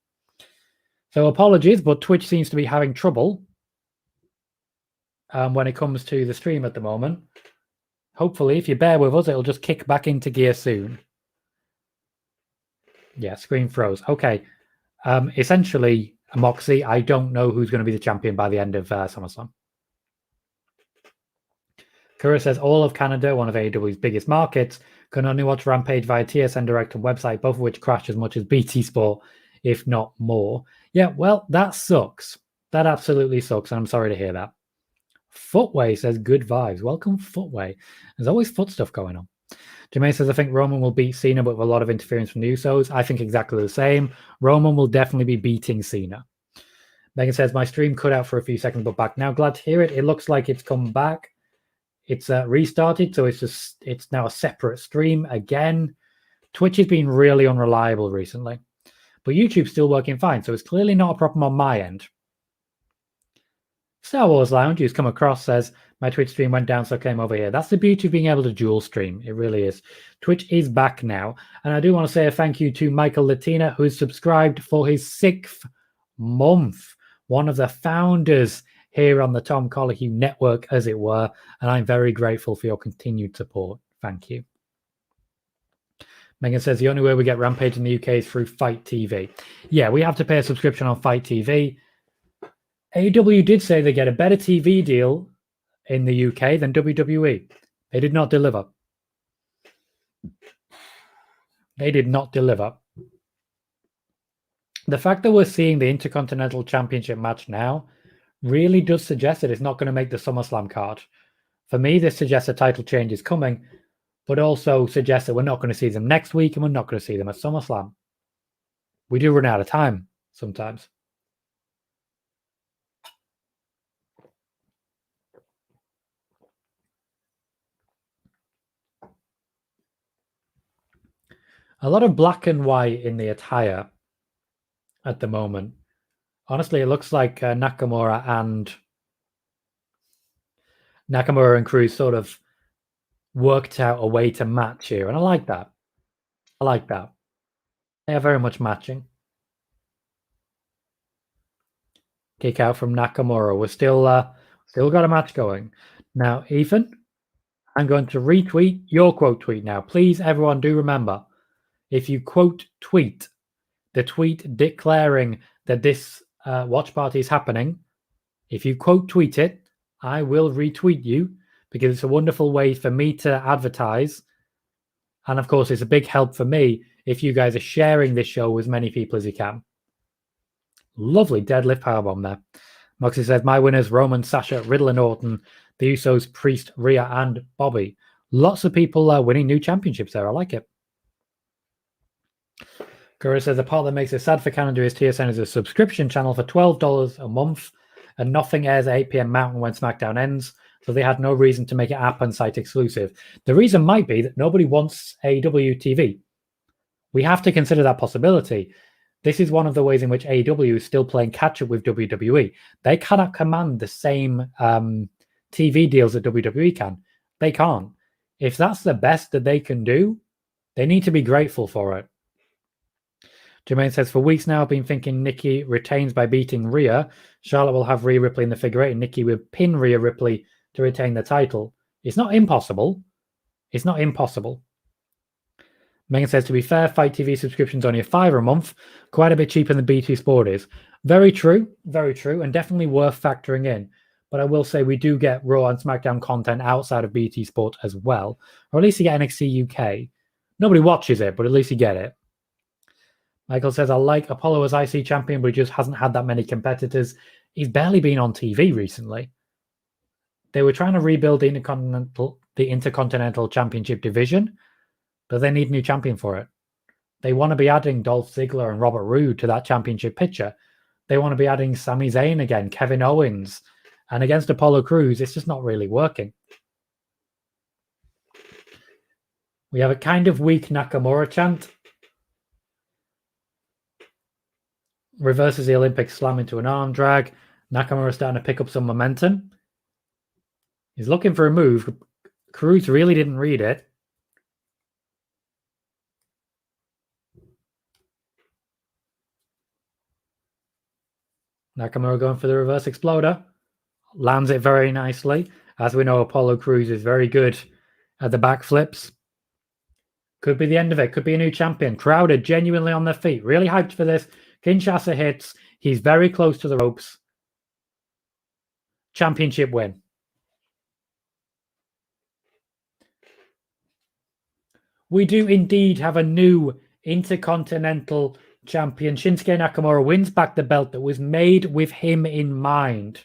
So apologies, but Twitch seems to be having trouble when it comes to the stream at the moment. Hopefully, if you bear with us, it'll just kick back into gear soon. Yeah, screen froze. Okay. Essentially, Moxie, I don't know who's going to be the champion by the end of SummerSlam. Kura says all of Canada, one of AEW's biggest markets, can only watch Rampage via TSN Direct and website, both of which crash as much as BT Sport, if not more. Yeah, well, that sucks. That absolutely sucks, and I'm sorry to hear that. Footway says good vibes. Welcome, Footway. There's always foot stuff going on. Jermaine says, I think Roman will beat Cena, but with a lot of interference from the Usos. I think exactly the same. Roman will definitely be beating Cena. Megan says, my stream cut out for a few seconds, but back now. Glad to hear it. It looks like it's come back. It's restarted, so it's now a separate stream again. Twitch has been really unreliable recently, but YouTube's still working fine, so it's clearly not a problem on my end. Star Wars Lounge, who's come across, says, my Twitch stream went down, so I came over here. That's the beauty of being able to dual stream. It really is. Twitch is back now. And I do want to say a thank you to Michael Latina, who's subscribed for his 6th month. One of the founders here on the Tom Colohue network, as it were. And I'm very grateful for your continued support. Thank you. Megan says, the only way we get Rampage in the UK is through Fight TV. Yeah, we have to pay a subscription on Fight TV. AEW did say they get a better TV deal in the UK than WWE. They did not deliver. They did not deliver. The fact that we're seeing the Intercontinental Championship match now really does suggest that it's not going to make the SummerSlam card. For me, this suggests a title change is coming, but also suggests that we're not going to see them next week and we're not going to see them at SummerSlam. We do run out of time sometimes. A lot of black and white in the attire at the moment. Honestly, it looks like Nakamura and Cruz sort of worked out a way to match here, and I like that. I like that. They are very much matching. Kick out from Nakamura. We're still got a match going. Now, Ethan, I'm going to retweet your quote tweet now. Please, everyone, do remember, if you quote tweet the tweet declaring that this watch party is happening, if you quote tweet it, I will retweet you because it's a wonderful way for me to advertise. And of course, it's a big help for me if you guys are sharing this show with as many people as you can. Lovely deadlift powerbomb there. Moxie says, my winners, Roman, Sasha, Riddle and Orton, the Usos, Priest, Rhea and Bobby. Lots of people winning new championships there. I like it. Guru says, the part that makes it sad for Canada is TSN is a subscription channel for $12 a month and nothing airs at 8 p.m. Mountain when SmackDown ends, so they had no reason to make it app and site exclusive. The reason might be that nobody wants AEW TV. We have to consider that possibility. This is one of the ways in which AEW is still playing catch-up with WWE. They cannot command the same TV deals that WWE can. They can't. If that's the best that they can do, they need to be grateful for it. Jermaine says, for weeks now, I've been thinking Nikki retains by beating Rhea. Charlotte will have Rhea Ripley in the figure 8, and Nikki will pin Rhea Ripley to retain the title. It's not impossible. It's not impossible. Megan says, to be fair, Fight TV subscription's only $5 a month, quite a bit cheaper than BT Sport is. Very true, and definitely worth factoring in. But I will say we do get Raw and SmackDown content outside of BT Sport as well, or at least you get NXT UK. Nobody watches it, but at least you get it. Michael says, I like Apollo as IC champion, but he just hasn't had that many competitors. He's barely been on TV recently. They were trying to rebuild the Intercontinental Championship division, but they need a new champion for it. They want to be adding Dolph Ziggler and Robert Roode to that championship picture. They want to be adding Sami Zayn again, Kevin Owens. And against Apollo Crews, it's just not really working. We have a kind of weak Nakamura chant. Reverses the Olympic slam into an arm drag. Nakamura starting to pick up some momentum. He's looking for a move. Crews really didn't read it. Nakamura going for the reverse exploder. Lands it very nicely. As we know, Apollo Crews is very good at the backflips. Could be the end of it. Could be a new champion. Crowd are genuinely on their feet. Really hyped for this. Kinshasa hits. He's very close to the ropes. Championship win. We do indeed have a new Intercontinental Champion. Shinsuke Nakamura wins back the belt that was made with him in mind.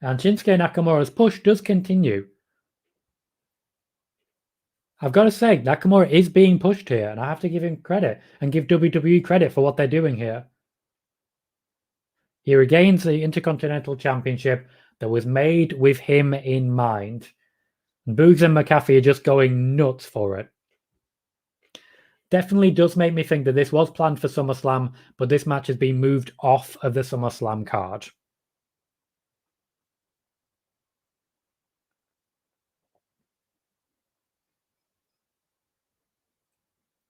And Shinsuke Nakamura's push does continue. I've got to say, Nakamura is being pushed here, and I have to give him credit and give WWE credit for what they're doing here. He regains the Intercontinental Championship that was made with him in mind. And Boogs and McAfee are just going nuts for it. Definitely does make me think that this was planned for SummerSlam, but this match has been moved off of the SummerSlam card.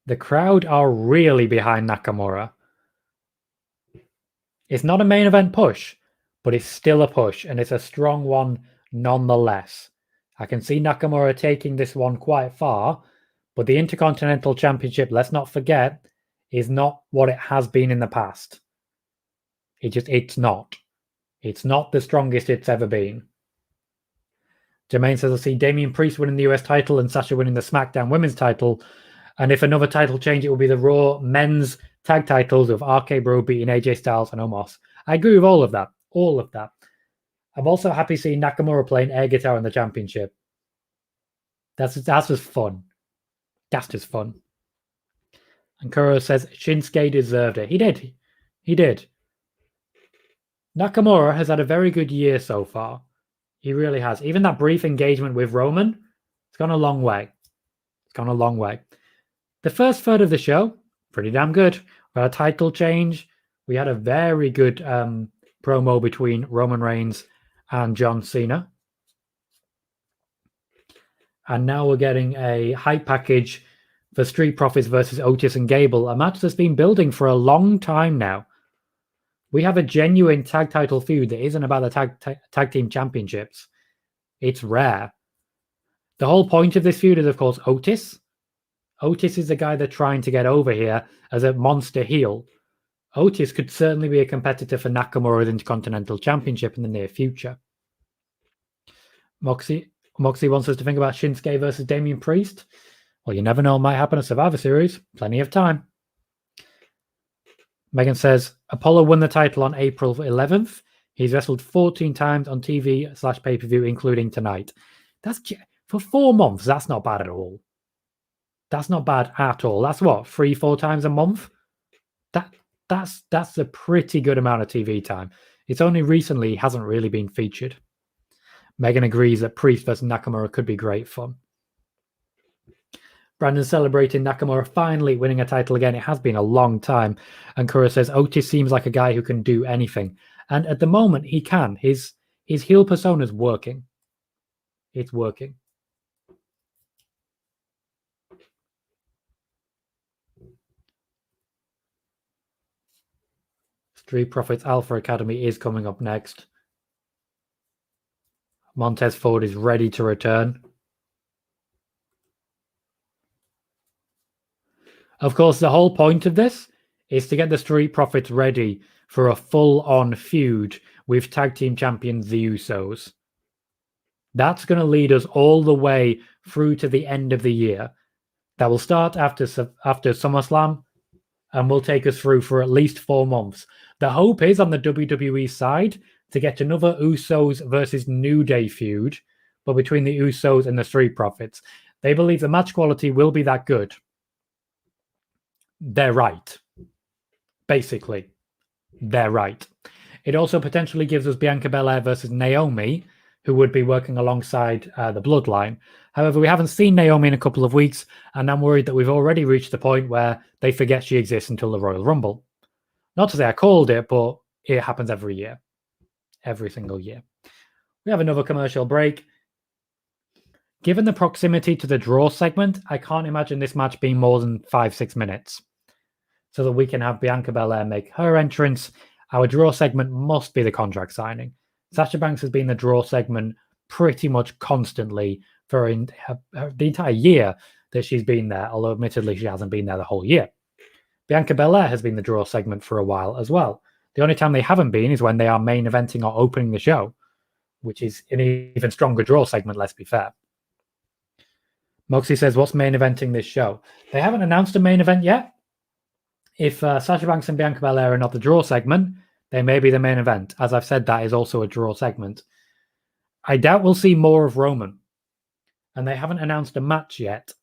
The crowd are really behind Nakamura. It's not a main event push, but it's still a push, and it's a strong one nonetheless. I can see Nakamura taking this one quite far, but the Intercontinental Championship, let's not forget, is not what it has been in the past. It's not. It's not the strongest it's ever been. Jermaine says, I see Damian Priest winning the US title and Sasha winning the SmackDown women's title. And if another title change, it will be the Raw men's tag titles of RK Bro beating AJ Styles and Omos. I agree with all of that. All of that. I'm also happy seeing Nakamura playing air guitar in the championship. That's just fun. That's just fun. And Kuro says Shinsuke deserved it. He did. He did. Nakamura has had a very good year so far. He really has. Even that brief engagement with Roman, it's gone a long way. It's gone a long way. The first third of the show, pretty damn good. We had a title change. We had a very good promo between Roman Reigns and John Cena. And now we're getting a hype package for Street Profits versus Otis and Gable, a match that's been building for a long time now. We have a genuine tag title feud that isn't about the tag team championships. It's rare. The whole point of this feud is, of course, Otis. Otis is the guy they're trying to get over here as a monster heel. Otis could certainly be a competitor for Nakamura's Intercontinental Championship in the near future. Moxie wants us to think about Shinsuke versus Damian Priest. Well, you never know what might happen at Survivor Series. Plenty of time. Megan says, Apollo won the title on April 11th. He's wrestled 14 times on TV/pay-per-view, including tonight. That's for 4 months. That's not bad at all. That's not bad at all. That's what, 3-4 times a month? That's a pretty good amount of TV time. It's only recently he hasn't really been featured. Megan agrees that Priest versus Nakamura could be great fun. Brandon celebrating Nakamura finally winning a title again. It has been a long time. And Kura says Otis seems like a guy who can do anything. And at the moment, he can. His heel persona is working. It's working. Street Profits Alpha Academy is coming up next. Montez Ford is ready to return. Of course, the whole point of this is to get the Street Profits ready for a full-on feud with tag team champions the Usos. That's going to lead us all the way through to the end of the year. That will start after SummerSlam and will take us through for at least 4 months. The hope is on the WWE side to get another Usos versus New Day feud, but between the Usos and the Street Profits. They believe the match quality will be that good. They're right. Basically, they're right. It also potentially gives us Bianca Belair versus Naomi, who would be working alongside the Bloodline. However, we haven't seen Naomi in a couple of weeks, and I'm worried that we've already reached the point where they forget she exists until the Royal Rumble. Not to say I called it, but it happens every year. Every single year. We have another commercial break. Given the proximity to the draw segment, I can't imagine this match being more than 5-6 minutes. So that we can have Bianca Belair make her entrance Our draw segment must be the contract signing. Sasha Banks has been the draw segment pretty much constantly for the entire year that she's been there, although admittedly she hasn't been there the whole year. Bianca Belair has been the draw segment for a while as well. The only time they haven't been is when they are main eventing or opening the show, which is an even stronger draw segment, let's be fair. Moxie says, what's main eventing this show? They haven't announced a main event yet. If Sasha Banks and Bianca Belair are not the draw segment, they may be the main event. As I've said, that is also a draw segment. I doubt we'll see more of Roman. And they haven't announced a match yet.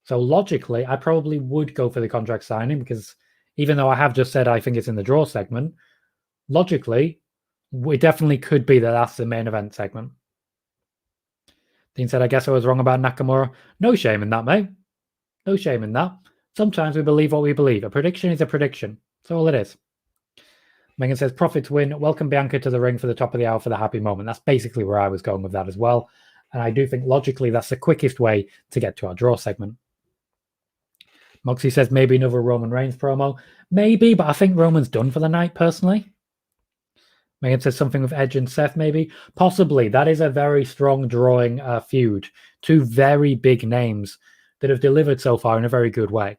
So logically, I probably would go for the contract signing because even though I have just said I think it's in the draw segment, logically, it definitely could be that that's the main event segment. Dean said, I guess I was wrong about Nakamura. No shame in that, mate. No shame in that. Sometimes we believe what we believe. A prediction is a prediction. That's all it is. Megan says, profits win. Welcome Bianca to the ring for the top of the hour for the happy moment. That's basically where I was going with that as well. And I do think logically that's the quickest way to get to our draw segment. Moxie says maybe another Roman Reigns promo. Maybe, but I think Roman's done for the night personally. Megan says something with Edge and Seth maybe. Possibly. That is a very strong drawing feud. Two very big names that have delivered so far in a very good way.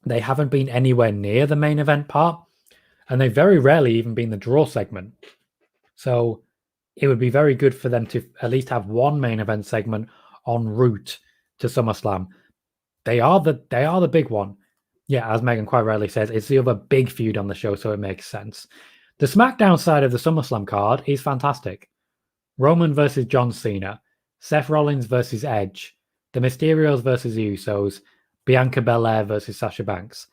They haven't been anywhere near the main event part, and they've very rarely even been the draw segment. So it would be very good for them to at least have one main event segment en route to SummerSlam. They are the big one. Yeah, as Megan quite rightly says, it's the other big feud on the show, so it makes sense. The SmackDown side of the SummerSlam card is fantastic. Roman versus John Cena, Seth Rollins versus Edge, the Mysterios versus the Usos, Bianca Belair versus Sasha Banks.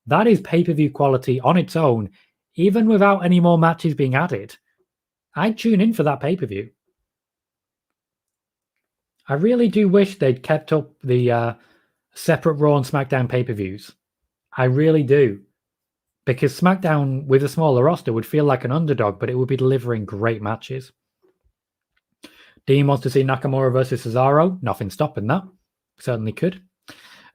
That is pay-per-view quality on its own, even without any more matches being added. I'd tune in for that pay-per-view. I really do wish they'd kept up the separate Raw and SmackDown pay-per-views. I really do. Because SmackDown with a smaller roster would feel like an underdog, but it would be delivering great matches. Dean wants to see Nakamura versus Cesaro. Nothing stopping that. Certainly could.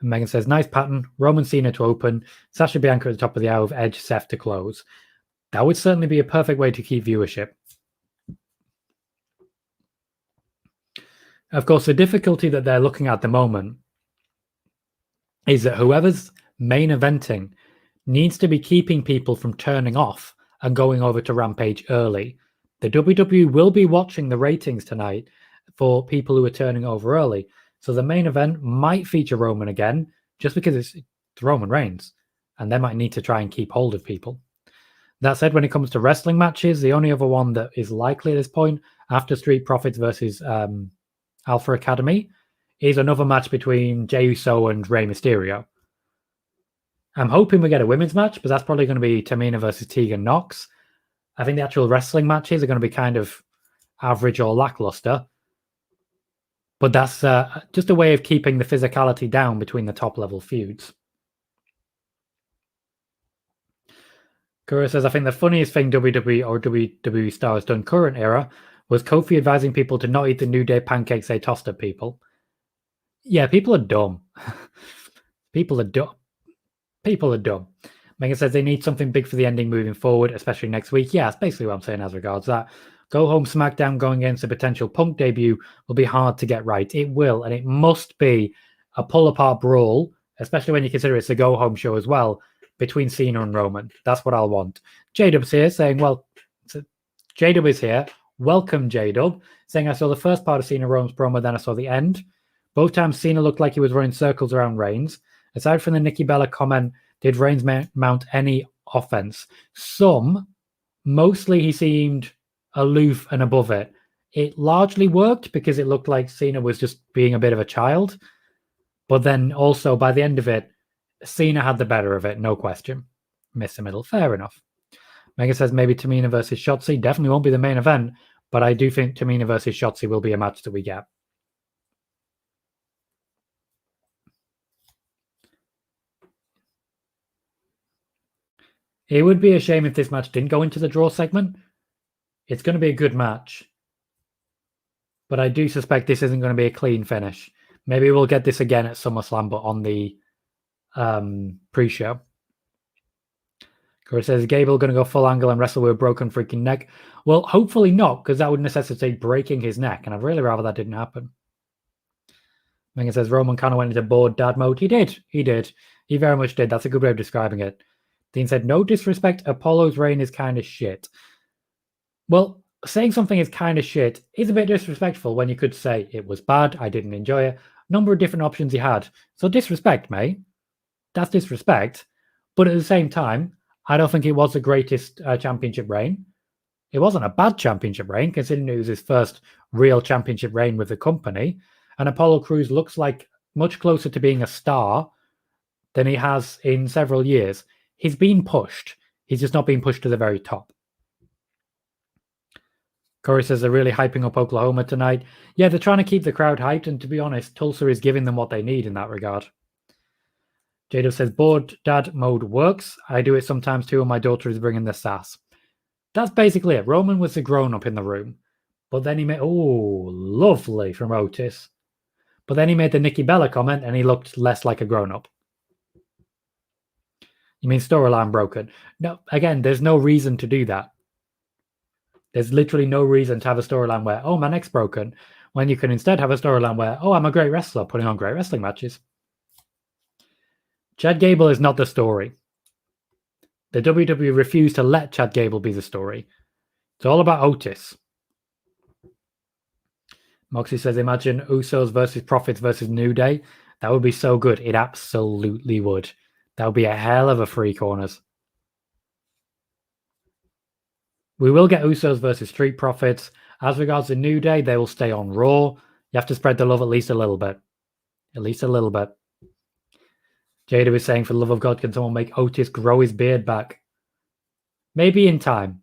And Megan says, nice pattern. Roman Cena to open. Sasha Bianca at the top of the hour with Edge, Seth to close. That would certainly be a perfect way to keep viewership. Of course, the difficulty that they're looking at the moment is that whoever's main eventing needs to be keeping people from turning off and going over to Rampage early. The WWE will be watching the ratings tonight for people who are turning over early. So the main event might feature Roman again, just because it's Roman Reigns, and they might need to try and keep hold of people. That said, when it comes to wrestling matches, the only other one that is likely at this point, after Street Profits versus Alpha Academy, is another match between Jey Uso and Rey Mysterio. I'm hoping we get a women's match, but that's probably going to be Tamina versus Tegan Nox. I think the actual wrestling matches are going to be kind of average or lackluster. But that's just a way of keeping the physicality down between the top-level feuds. Kura says, I think the funniest thing WWE or WWE Star has done current era was Kofi advising people to not eat the New Day pancakes they tossed at people. Yeah, people are dumb. People are dumb. People are dumb. Megan says they need something big for the ending moving forward, especially next week. Yeah, that's basically what I'm saying as regards that. Go Home SmackDown going against a potential Punk debut will be hard to get right. It will, and it must be a pull-apart brawl, especially when you consider it's a Go Home show as well, between Cena and Roman. That's what I'll want. J-Dub's here saying, well, J-Dub is here. Welcome, J-Dub. Saying I saw the first part of Cena Roman's promo, then I saw the end. Both times Cena looked like he was running circles around Reigns. Aside from the Nikki Bella comment, did Reigns mount any offense? Some. Mostly he seemed aloof and above it. It largely worked because it looked like Cena was just being a bit of a child. But then also by the end of it, Cena had the better of it, no question. Miss the middle. Fair enough. Megan says maybe Tamina versus Shotzi. Definitely won't be the main event, but I do think Tamina versus Shotzi will be a match that we get. It would be a shame if this match didn't go into the draw segment. It's going to be a good match. But I do suspect this isn't going to be a clean finish Maybe we'll get this again at SummerSlam, but on the pre-show. Corey says, Gable going to go full angle and wrestle with a broken freaking neck. Well, hopefully not, because that would necessitate breaking his neck, and I'd really rather that didn't happen. Megan says, Roman kind of went into bored dad mode. He did. He very much did. That's a good way of describing it. Dean said, no disrespect, Apollo's reign is kind of shit. Well, saying something is kind of shit is a bit disrespectful when you could say it was bad, I didn't enjoy it. Number of different options he had. So disrespect, mate. That's disrespect. But at the same time, I don't think it was the greatest championship reign. It wasn't a bad championship reign, considering it was his first real championship reign with the company. And Apollo Crews looks like much closer to being a star than he has in several years. He's been pushed. He's just not being pushed to the very top. Corey says they're really hyping up Oklahoma tonight. Yeah, they're trying to keep the crowd hyped, and to be honest, Tulsa is giving them what they need in that regard. Jado says, bored dad mode works. I do it sometimes too, and my daughter is bringing the sass. That's basically it. Roman was the grown-up in the room. But then he made... Oh, lovely from Otis. But then he made the Nikki Bella comment, and he looked less like a grown-up. You mean storyline broken? No, again, there's no reason to do that. There's literally no reason to have a storyline where, oh, my neck's broken, when you can instead have a storyline where, oh, I'm a great wrestler putting on great wrestling matches. Chad Gable is not the story. The WWE refused to let Chad Gable be the story. It's all about Otis. Moxie says, imagine Usos versus Profits versus New Day. That would be so good. It absolutely would. That would be a hell of a free corners. We will get Usos versus Street Profits. As regards the New Day, they will stay on Raw. You have to spread the love at least a little bit. At least a little bit. Jada was saying, for the love of God, can someone make Otis grow his beard back? Maybe in time.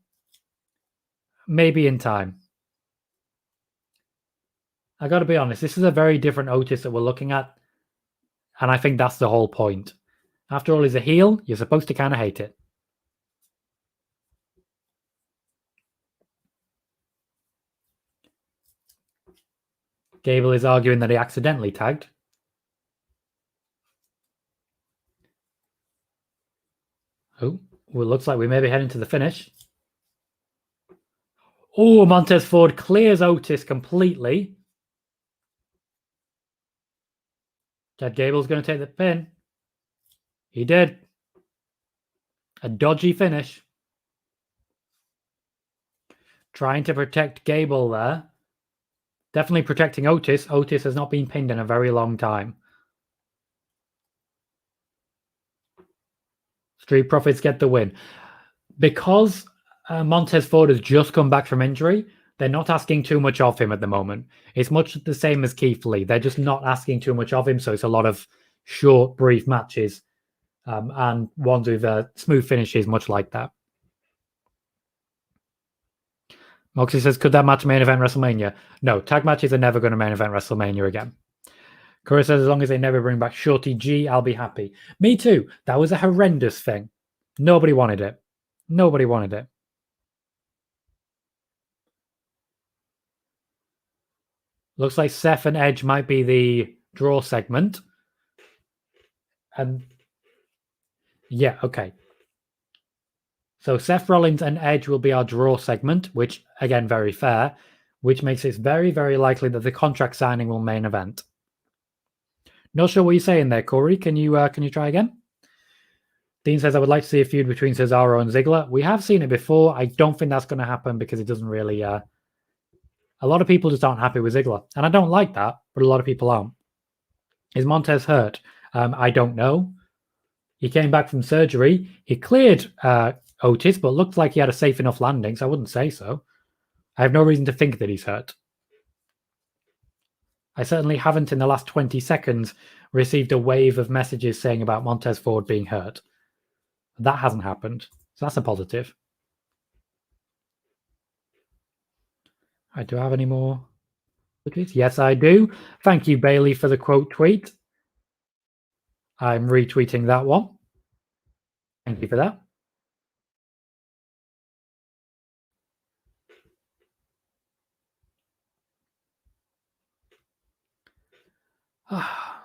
Maybe in time. I got to be honest, this is a very different Otis that we're looking at. And I think that's the whole point. After all, he's a heel. You're supposed to kind of hate it. Gable is arguing that he accidentally tagged. Oh, well, it looks like we may be heading to the finish. Oh, Montez Ford clears Otis completely. Chad Gable's going to take the pin. He did. A dodgy finish. Trying to protect Gable there. Definitely protecting Otis. Otis has not been pinned in a very long time. Street Profits get the win. Because Montez Ford has just come back from injury, they're not asking too much of him at the moment. It's much the same as Keith Lee. They're just not asking too much of him, so it's a lot of short, brief matches and ones with smooth finishes, much like that. Moxie says, could that match main event WrestleMania? No, tag matches are never going to main event WrestleMania again. Corey says, as long as they never bring back Shorty G, I'll be happy. Me too. That was a horrendous thing. Nobody wanted it. Nobody wanted it. Looks like Seth and Edge might be the draw segment. And yeah, okay. So Seth Rollins and Edge will be our draw segment, which, again, very fair, which makes it very, very likely that the contract signing will main event. Not sure what you're saying there, Corey. Can you try again? Dean says, I would like to see a feud between Cesaro and Ziggler. We have seen it before. I don't think that's going to happen because it doesn't really... a lot of people just aren't happy with Ziggler. And I don't like that, but a lot of people aren't. Is Montez hurt? I don't know. He came back from surgery. He cleared Otis, but looked like he had a safe enough landing, so I wouldn't say so. I have no reason to think that he's hurt. I certainly haven't in the last 20 seconds received a wave of messages saying about Montez Ford being hurt. That hasn't happened, so that's a positive. I do have any more tweets? Yes, I do. Thank you, Bailey, for the quote tweet. I'm retweeting that one. Thank you for that.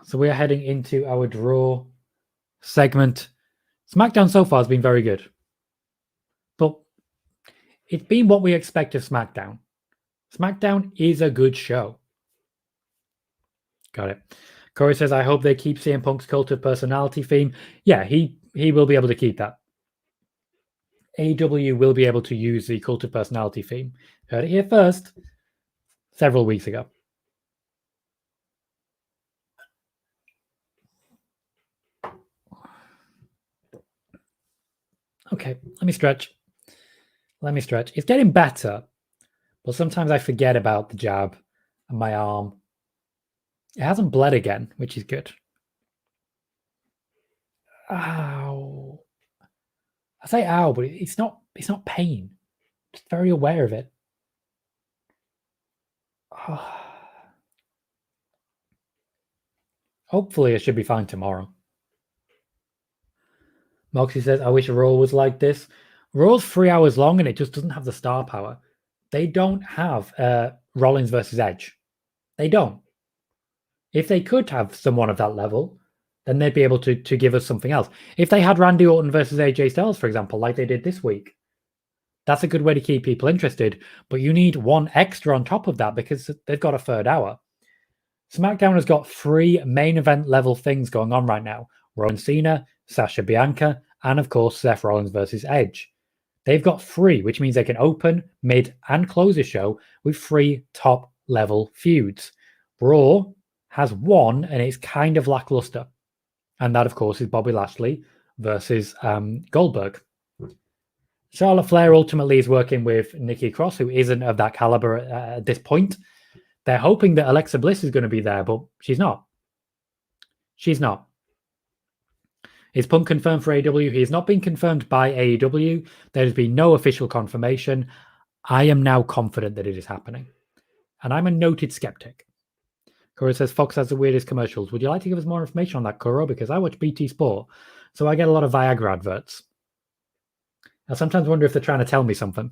So we are heading into our draw segment. SmackDown so far has been very good, but it's been what we expect of SmackDown. SmackDown is a good show. Got it. Corey says, I hope they keep CM Punk's cult of personality theme. Yeah, he will be able to keep that. AEW will be able to use the cult of personality theme. Heard it here first, several weeks ago. Okay, let me stretch. It's getting better, but sometimes I forget about the jab and my arm. It hasn't bled again, which is good. Ow. I say ow, but it's not pain. Just very aware of it. Oh. Hopefully it should be fine tomorrow. Moxie says, I wish Raw was like this. Raw's 3 hours long and it just doesn't have the star power. They don't have Rollins versus Edge. They don't. If they could have someone of that level, then they'd be able to give us something else. If they had Randy Orton versus AJ Styles, for example, like they did this week, that's a good way to keep people interested. But you need one extra on top of that because they've got a third hour. SmackDown has got 3 main event level things going on right now. Rowan Cena, Sasha Bianca, and of course Seth Rollins versus Edge. They've got 3, which means they can open, mid, and close a show with 3 top level feuds. Raw has 1, and it's kind of lackluster. And that, of course, is Bobby Lashley versus Goldberg. Charlotte Flair ultimately is working with Nikki Cross, who isn't of that caliber at this point. They're hoping that Alexa Bliss is going to be there, but she's not. She's not. Is Punk confirmed for AEW? He has not been confirmed by AEW. There has been no official confirmation. I am now confident that it is happening. And I'm a noted skeptic. Kuro says, Fox has the weirdest commercials. Would you like to give us more information on that, Kuro? Because I watch BT Sport, so I get a lot of Viagra adverts. I sometimes wonder if they're trying to tell me something.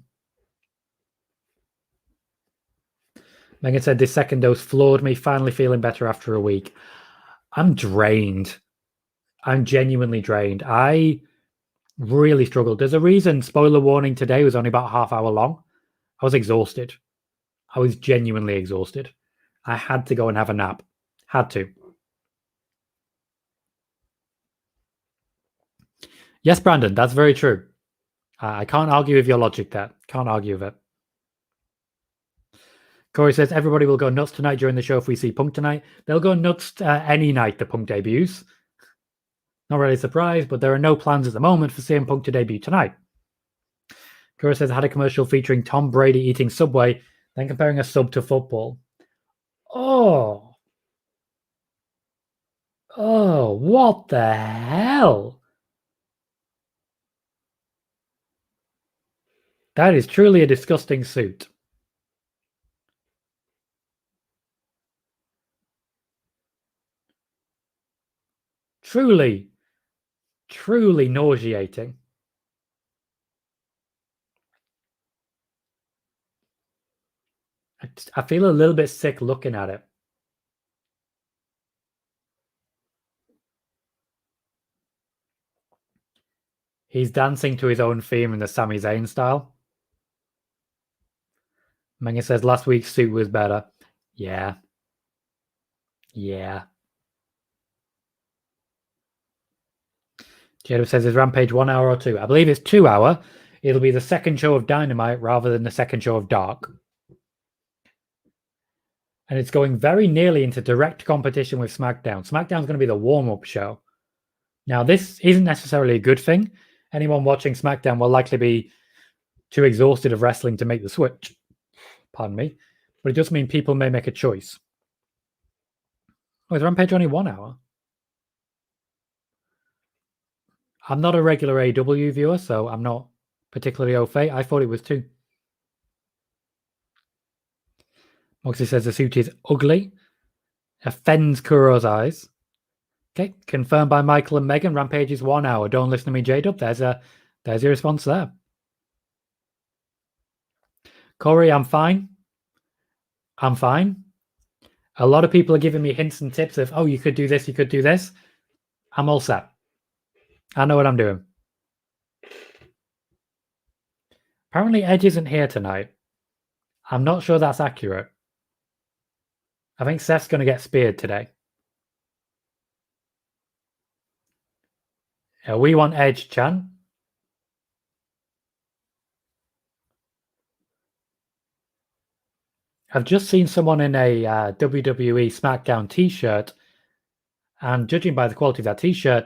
Megan said, this second dose floored me, finally feeling better after a week. I'm drained. I'm genuinely drained. I really struggled. There's a reason, spoiler warning, today was only about a half hour long. I was exhausted. I was genuinely exhausted. I had to go and have a nap. Had to. Yes, Brandon, that's very true. I can't argue with your logic there. Can't argue with it. Corey says, everybody will go nuts tonight during the show if we see Punk tonight. They'll go nuts any night the Punk debuts. Not really surprised, but there are no plans at the moment for CM Punk to debut tonight. Corey says, I had a commercial featuring Tom Brady eating Subway, then comparing a sub to football. Oh, what the hell? That is truly a disgusting suit. Truly nauseating. I feel a little bit sick looking at it. He's dancing to his own theme in the Sami Zayn style. Manga says last week's suit was better. Yeah. Jado says, is Rampage 1 hour or 2? I believe it's 2 hour. It'll be the second show of Dynamite rather than the second show of Dark. And it's going very nearly into direct competition with SmackDown. SmackDown's going to be the warm-up show. Now, this isn't necessarily a good thing. Anyone watching SmackDown will likely be too exhausted of wrestling to make the switch. Pardon me. But it does mean people may make a choice. Oh, is Rampage only 1 hour? I'm not a regular AEW viewer, so I'm not particularly au fait. I thought it was 2. Moxie says the suit is ugly. Offends Kuro's eyes. Okay, confirmed by Michael and Megan. Rampage is 1 hour. Don't listen to me, J-Dub. There's your response there. Corey, I'm fine. A lot of people are giving me hints and tips of, oh, you could do this, you could do this. I'm all set. I know what I'm doing. Apparently, Edge isn't here tonight. I'm not sure that's accurate. I think Seth's going to get speared today. We want Edge, Chan. I've just seen someone in a WWE Smackdown t-shirt, and judging by the quality of that t-shirt,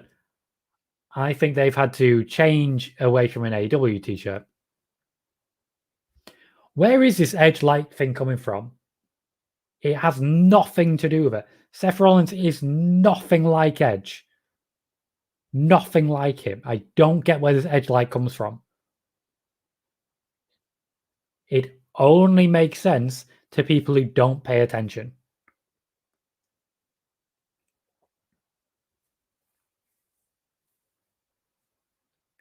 I think they've had to change away from an AEW t-shirt. Where is this Edge-like thing coming from? It has nothing to do with it. Seth Rollins is nothing like Edge. Nothing like him. I don't get where this Edge-like comes from. It only makes sense to people who don't pay attention.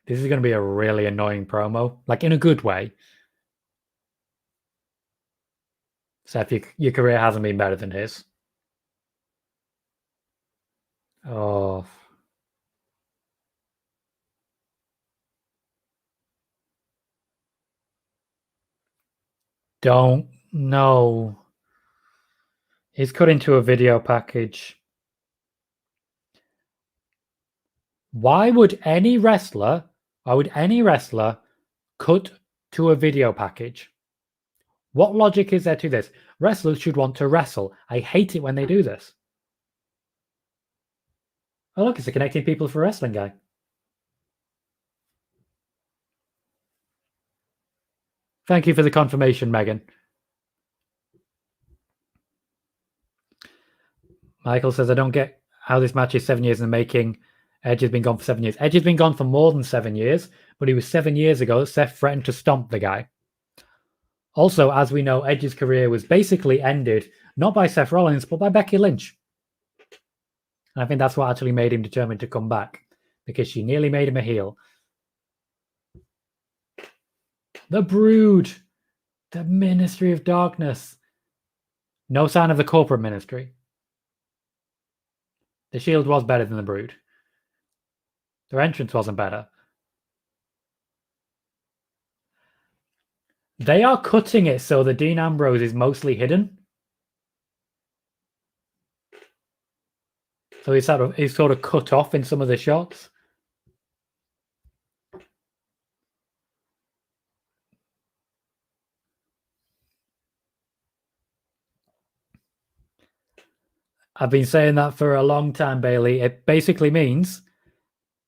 This is going to be a really annoying promo, like in a good way. Seth, your career hasn't been better than his. Oh. Don't know. He's cut into a video package. Why would any wrestler cut to a video package? What logic is there to this? Wrestlers should want to wrestle. I hate it when they do this. Oh, look, it's a connecting people for wrestling guy. Thank you for the confirmation, Megan. Michael says, I don't get how this match is 7 years in the making. Edge has been gone for 7 years. Edge has been gone for more than 7 years, but it was 7 years ago that Seth threatened to stomp the guy. Also, as we know, Edge's career was basically ended not by Seth Rollins, but by Becky Lynch. And I think that's what actually made him determined to come back, because she nearly made him a heel. The Brood, the Ministry of Darkness. No sign of the corporate ministry. The Shield was better than the Brood. Their entrance wasn't better. They are cutting it so that Dean Ambrose is mostly hidden. So he's sort of cut off in some of the shots. I've been saying that for a long time, Bailey. It basically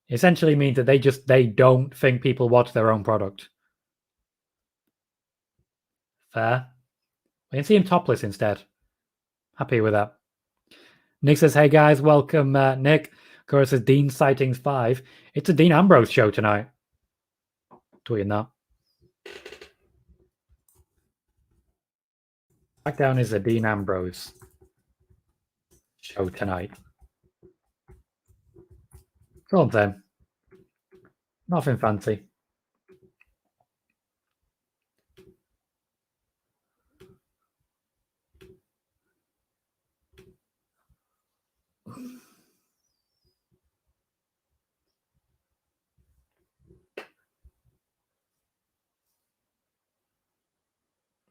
essentially means that they don't think people watch their own product. Fair. We can see him topless instead. Happy with that. Nick says, hey guys, welcome, Nick. Cora says, Dean Sightings 5. It's a Dean Ambrose show tonight. Tweeting that. Smackdown is a Dean Ambrose show tonight. Go on then. Nothing fancy.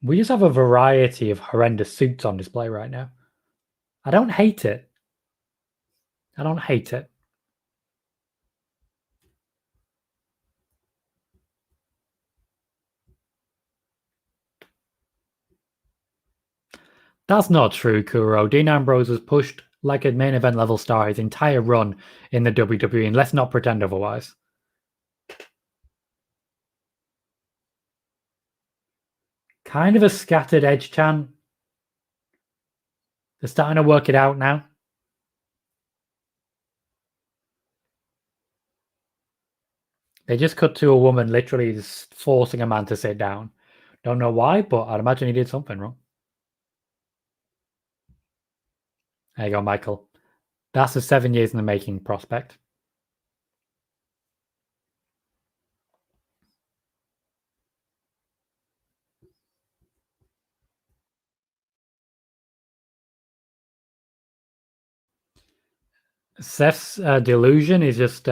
We just have a variety of horrendous suits on display right now. I don't hate it. I don't hate it. That's not true, Kuro. Dean Ambrose was pushed like a main event level star his entire run in the WWE, and let's not pretend otherwise. Kind of a scattered Edge chant. They're starting to work it out now. They just cut to a woman literally just forcing a man to sit down. Don't know why, but I'd imagine he did something wrong. There you go, Michael. That's a 7 years in the making prospect. Seth's delusion is just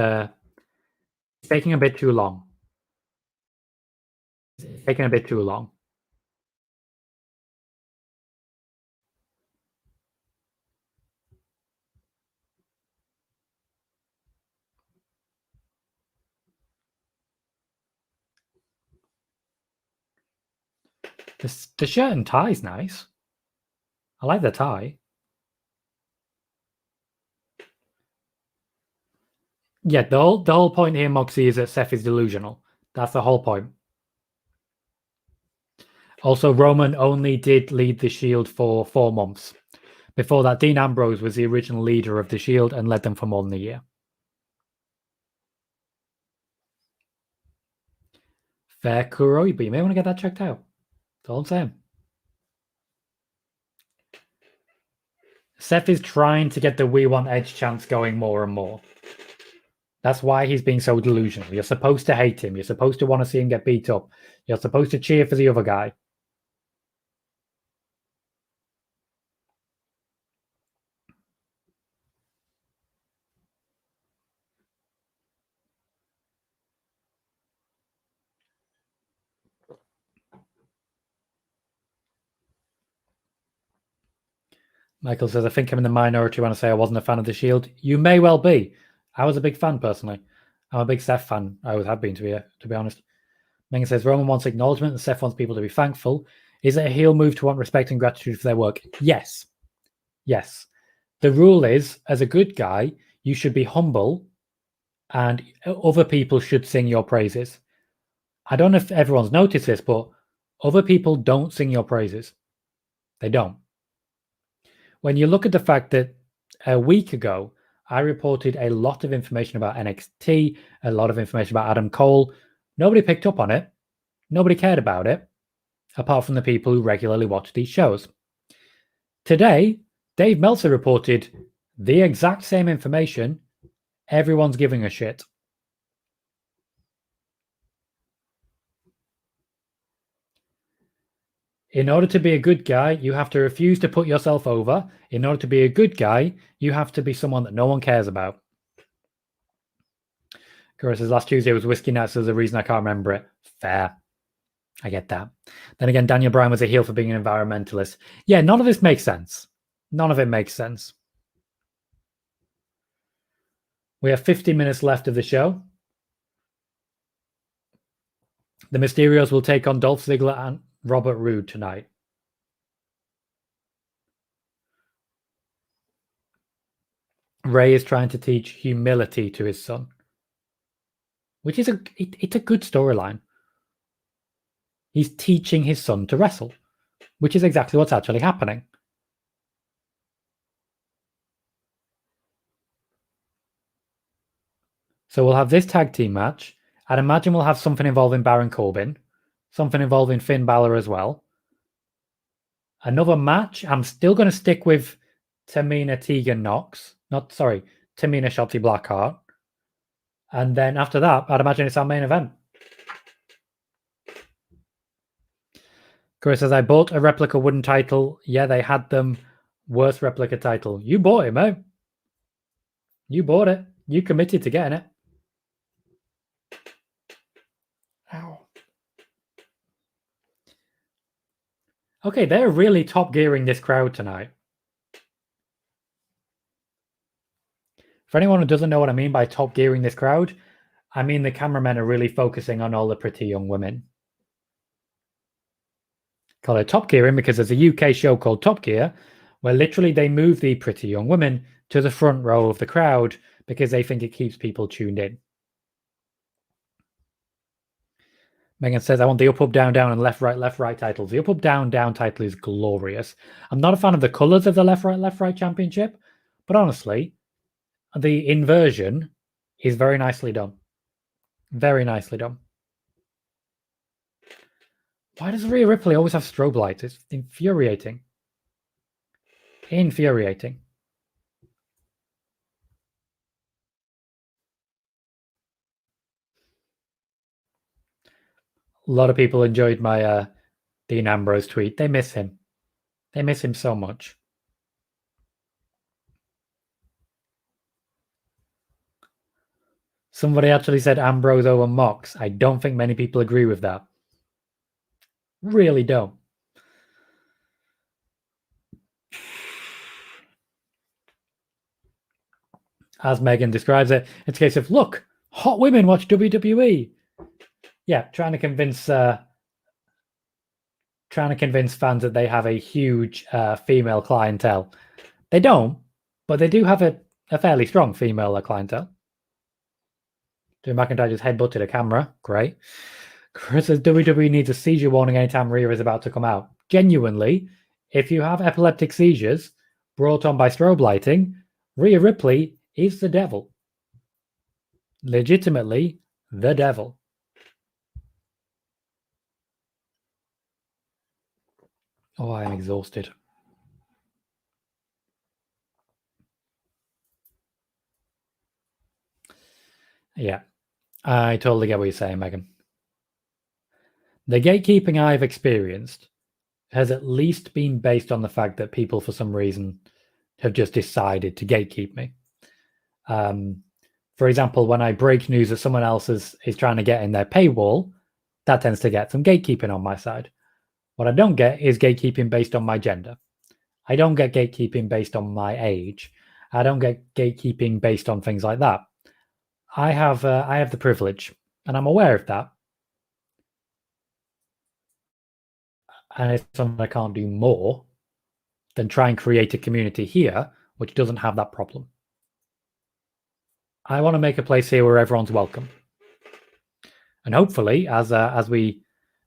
taking a bit too long. It's taking a bit too long. The shirt and tie is nice. I like the tie. Yeah, the whole point here, Moxie, is that Seth is delusional. That's the whole point. Also, Roman only did lead the Shield for 4 months. Before that, Dean Ambrose was the original leader of the Shield and led them for more than a year. Fair Kuroi, but you may want to get that checked out. That's all I'm saying. Seth is trying to get the We Want Edge chants going more and more. That's why he's being so delusional. You're supposed to hate him. You're supposed to want to see him get beat up. You're supposed to cheer for the other guy. Michael says, I think I'm in the minority when I say I wasn't a fan of The Shield. You may well be. I was a big fan, personally. I'm a big Seth fan. I always have been, to be honest. Megan says, Roman wants acknowledgement and Seth wants people to be thankful. Is it a heel move to want respect and gratitude for their work? Yes. Yes. The rule is, as a good guy, you should be humble and other people should sing your praises. I don't know if everyone's noticed this, but other people don't sing your praises. They don't. When you look at the fact that a week ago, I reported a lot of information about NXT, a lot of information about Adam Cole. Nobody picked up on it. Nobody cared about it, apart from the people who regularly watch these shows. Today, Dave Meltzer reported the exact same information. Everyone's giving a shit. In order to be a good guy, you have to refuse to put yourself over. In order to be a good guy, you have to be someone that no one cares about. Chris says, last Tuesday was Whiskey Night, so there's a reason I can't remember it. Fair. I get that. Then again, Daniel Bryan was a heel for being an environmentalist. Yeah, none of this makes sense. None of it makes sense. We have 50 minutes left of the show. The Mysterios will take on Dolph Ziggler and Robert Roode tonight. Ray is trying to teach humility to his son, which is it's a good storyline. He's teaching his son to wrestle, which is exactly what's actually happening. So we'll have this tag team match. I'd imagine we'll have something involving Baron Corbin, something involving Finn Balor as well. Another match. I'm still going to stick with Tamina Tegan Knox. Tamina Shotzi Blackheart. And then after that, I'd imagine it's our main event. Chris says, I bought a replica wooden title. Yeah, they had them. Worst replica title. You bought it, mate. You bought it. You committed to getting it. Ow. Okay, they're really top gearing this crowd tonight. For anyone who doesn't know what I mean by top gearing this crowd, I mean the cameramen are really focusing on all the pretty young women. Call it top gearing because there's a UK show called Top Gear where literally they move the pretty young women to the front row of the crowd because they think it keeps people tuned in. Megan says, I want the up, down, down, and left, right titles. The up, down, down title is glorious. I'm not a fan of the colors of the left, right championship, but honestly, the inversion is very nicely done. Very nicely done. Why does Rhea Ripley always have strobe lights? It's infuriating. Infuriating. A lot of people enjoyed my Dean Ambrose tweet. They miss him. They miss him so much. Somebody actually said Ambrose over Mox. I don't think many people agree with that. Really don't. As Megan describes it, it's a case of, look, hot women watch WWE. Yeah, trying to convince fans that they have a huge female clientele. They don't, but they do have a fairly strong female clientele. Drew McIntyre just headbutted a camera. Great. Chris says WWE needs a seizure warning anytime Rhea is about to come out. Genuinely, if you have epileptic seizures brought on by strobe lighting, Rhea Ripley is the devil. Legitimately, the devil. Oh, I am exhausted. Yeah, I totally get what you're saying, Megan. The gatekeeping I've experienced has at least been based on the fact that people, for some reason, have just decided to gatekeep me. For example, when I break news that someone else is trying to get in their paywall, that tends to get some gatekeeping on my side. What I don't get is gatekeeping based on my gender. I don't get gatekeeping based on my age. I don't get gatekeeping based on things like that. I have the privilege, and I'm aware of that. And it's something I can't do more than try and create a community here which doesn't have that problem. I want to make a place here where everyone's welcome. And hopefully, as we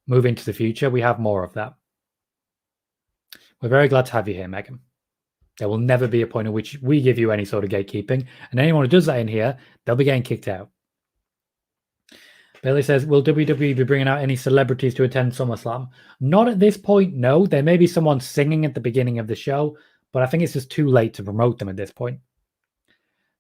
move into the future, we have more of that. We're very glad to have you here, Megan. There will never be a point at which we give you any sort of gatekeeping, and anyone who does that in here, they'll be getting kicked out. Bailey says, will WWE be bringing out any celebrities to attend SummerSlam? Not at this point, no. There may be someone singing at the beginning of the show, but I think it's just too late to promote them at this point.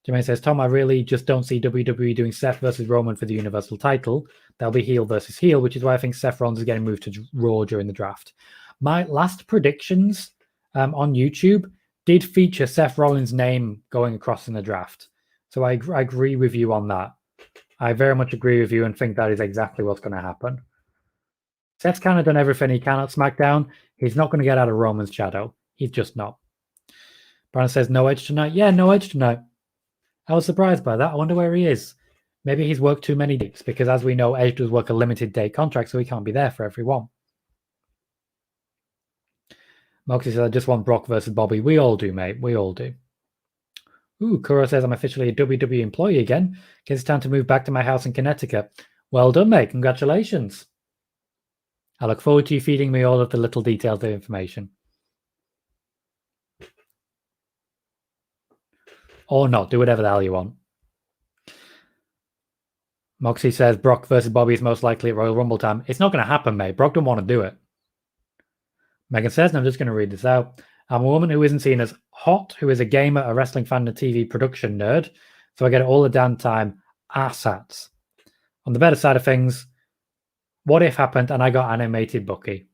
Jermaine says, Tom, I really just don't see WWE doing Seth versus Roman for the Universal title. That'll be heel versus heel, which is why I think Seth Rollins is getting moved to Raw during the draft. My last predictions on YouTube did feature Seth Rollins' name going across in the draft. So I agree with you on that. I very much agree with you and think that is exactly what's going to happen. Seth's kind of done everything he can at SmackDown. He's not going to get out of Roman's shadow. He's just not. Brandon says, no Edge tonight. Yeah, no Edge tonight. I was surprised by that. I wonder where he is. Maybe he's worked too many dates because, as we know, Edge does work a limited date contract, so he can't be there for everyone. Moxie says, I just want Brock versus Bobby. We all do, mate. We all do. Ooh, Kuro says, I'm officially a WWE employee again. Guess it's time to move back to my house in Connecticut. Well done, mate. Congratulations. I look forward to you feeding me all of the little details of information. Or not. Do whatever the hell you want. Moxie says, Brock versus Bobby is most likely at Royal Rumble time. It's not going to happen, mate. Brock don't want to do it. Megan says, and I'm just going to read this out. I'm a woman who isn't seen as hot, who is a gamer, a wrestling fan, and a TV production nerd. So I get it all the damn time. Assets. On the better side of things, what if happened and I got animated Bucky?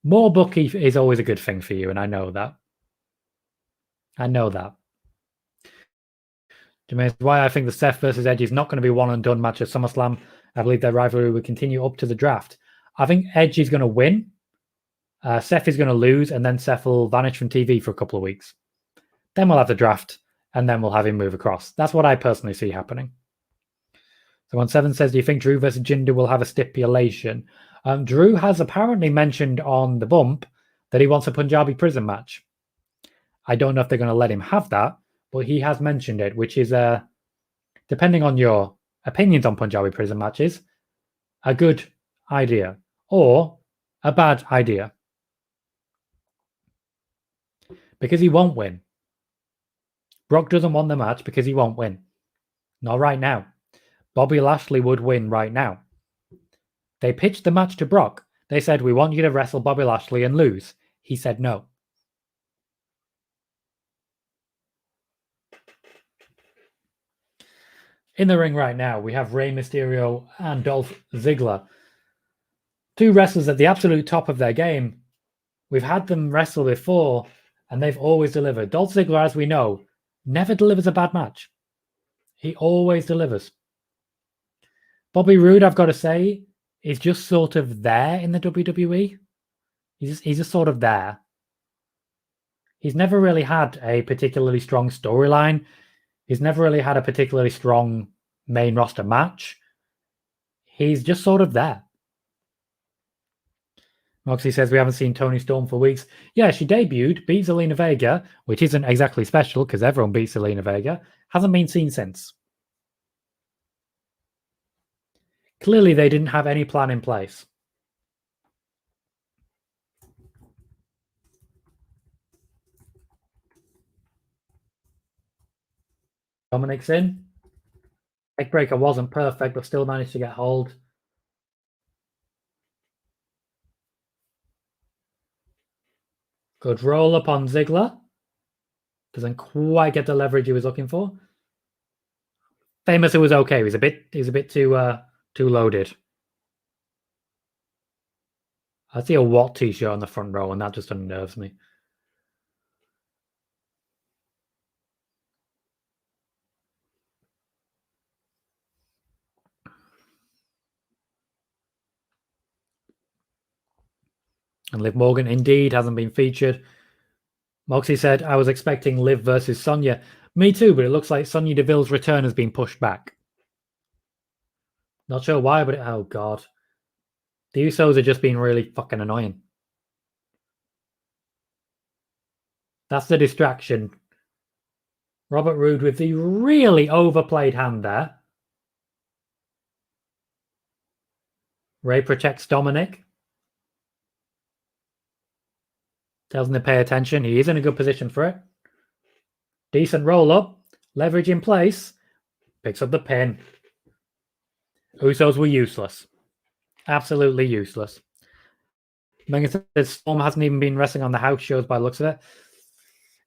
More Bucky is always a good thing for you, and I know that. I know that. Jermaine, why I think the Seth versus Edge is not going to be one and done match at SummerSlam. I believe their rivalry will continue up to the draft. I think Edge is going to win. Seth is going to lose, and then Seth will vanish from TV for a couple of weeks. Then we'll have the draft, and then we'll have him move across. That's what I personally see happening. So 7 says, do you think Drew versus Jinder will have a stipulation? Drew has apparently mentioned on the bump that he wants a Punjabi prison match. I don't know if they're going to let him have that, but he has mentioned it, which is, depending on your opinions on Punjabi prison matches, a good idea or a bad idea. Because he won't win. Brock doesn't want the match because he won't win. Not right now. Bobby Lashley would win right now. They pitched the match to Brock. They said, we want you to wrestle Bobby Lashley and lose. He said no. In the ring right now, we have Rey Mysterio and Dolph Ziggler. Two wrestlers at the absolute top of their game. We've had them wrestle before, and they've always delivered. Dolph Ziggler, as we know, never delivers a bad match. He always delivers. Bobby Roode, I've got to say, is just sort of there in the WWE. He's just sort of there. He's never really had a particularly strong storyline. He's never really had a particularly strong main roster match. He's just sort of there. Moxie says we haven't seen Toni Storm for weeks. Yeah, she debuted, beat Zelina Vega, which isn't exactly special because everyone beats Zelina Vega. Hasn't been seen since. Clearly, they didn't have any plan in place. Dominic's in. Neckbreaker wasn't perfect, but still managed to get hold. Good roll up on Ziggler. Doesn't quite get the leverage he was looking for. Famous, it was okay. He's a bit too loaded. I see a Watt t-shirt on the front row, and that just unnerves me. And Liv Morgan indeed hasn't been featured. Moxie said, I was expecting Liv versus Sonya. Me too, but it looks like Sonya Deville's return has been pushed back. Not sure why, but oh god. The Usos are just being really fucking annoying. That's the distraction. Robert Roode with the really overplayed hand there. Ray protects Dominic. Tells him to pay attention. He is in a good position for it. Decent roll up. Leverage in place. Picks up the pin. Usos were useless. Absolutely useless. Megan says Storm hasn't even been wrestling on the house shows by the looks of it.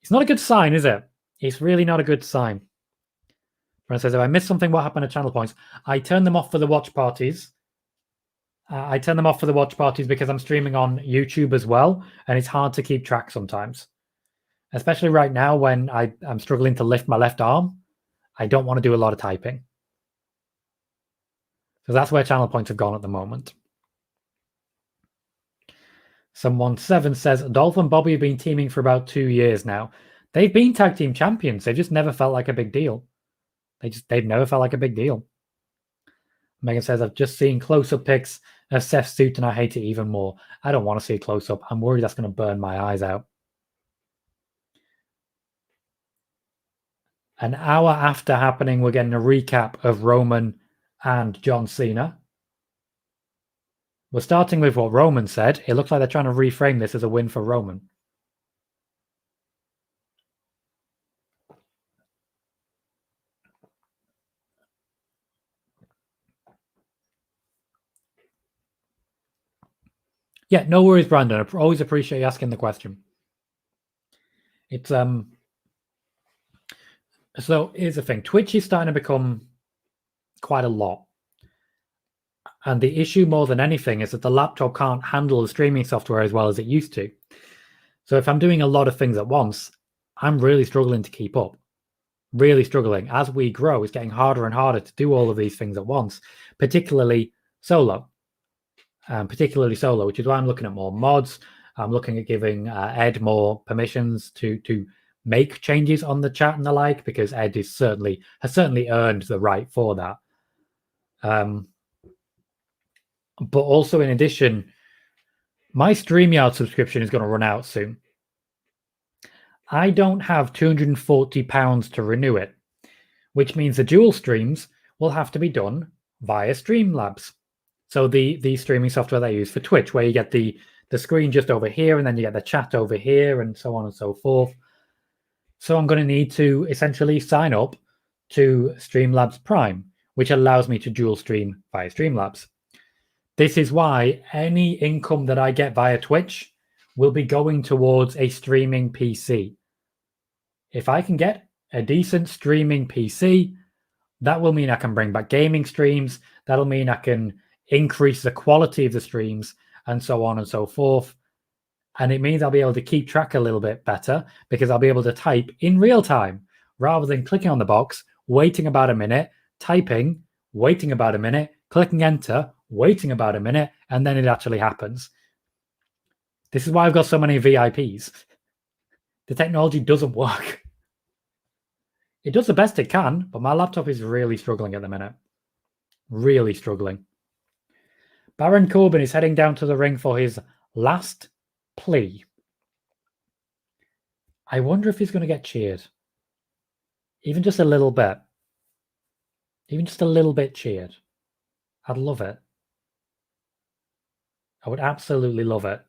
It's not a good sign, is it? It's really not a good sign. Brent says, if I missed something, what happened at Channel Points? I turned them off for the watch parties. I turn them off for the watch parties because I'm streaming on YouTube as well, and it's hard to keep track sometimes. Especially right now when I'm struggling to lift my left arm. I don't want to do a lot of typing. So that's where channel points have gone at the moment. Someone 7 says, Dolph and Bobby have been teaming for about 2 years now. They've been tag team champions. They've just never felt like a big deal. They've never felt like a big deal. Megan says, I've just seen close-up pics of Seth's suit and I hate it even more. I don't want to see a close-up. I'm worried that's going to burn my eyes out. An hour after happening, we're getting a recap of Roman and John Cena. We're starting with what Roman said. It looks like they're trying to reframe this as a win for Roman. Yeah, no worries, Brandon. I always appreciate you asking the question. It's so here's the thing. Twitch is starting to become quite a lot. And the issue more than anything is that the laptop can't handle the streaming software as well as it used to. So if I'm doing a lot of things at once, I'm really struggling to keep up. Really struggling. As we grow, it's getting harder and harder to do all of these things at once, particularly solo. Which is why I'm looking at more mods. I'm looking at giving Ed more permissions to make changes on the chat and the like, because Ed has certainly earned the right for that. But also, in addition, my StreamYard subscription is going to run out soon. I don't have £240 to renew it, which means the dual streams will have to be done via Streamlabs. So the streaming software they use for Twitch, where you get the screen just over here, and then you get the chat over here, and so on and so forth. So I'm going to need to essentially sign up to Streamlabs Prime, which allows me to dual stream via Streamlabs. This is why any income that I get via Twitch will be going towards a streaming PC. If I can get a decent streaming PC, that will mean I can bring back gaming streams. That'll mean I can increase the quality of the streams, and so on and so forth. And it means I'll be able to keep track a little bit better, because I'll be able to type in real time rather than clicking on the box, waiting about a minute, typing, waiting about a minute, clicking enter, waiting about a minute, and then it actually happens. This is why I've got so many VIPs. The technology doesn't work. It does the best it can, but my laptop is really struggling at the minute. Really struggling. Baron Corbin is heading down to the ring for his last plea. I wonder if he's going to get cheered. Even just a little bit. Even just a little bit cheered. I'd love it. I would absolutely love it.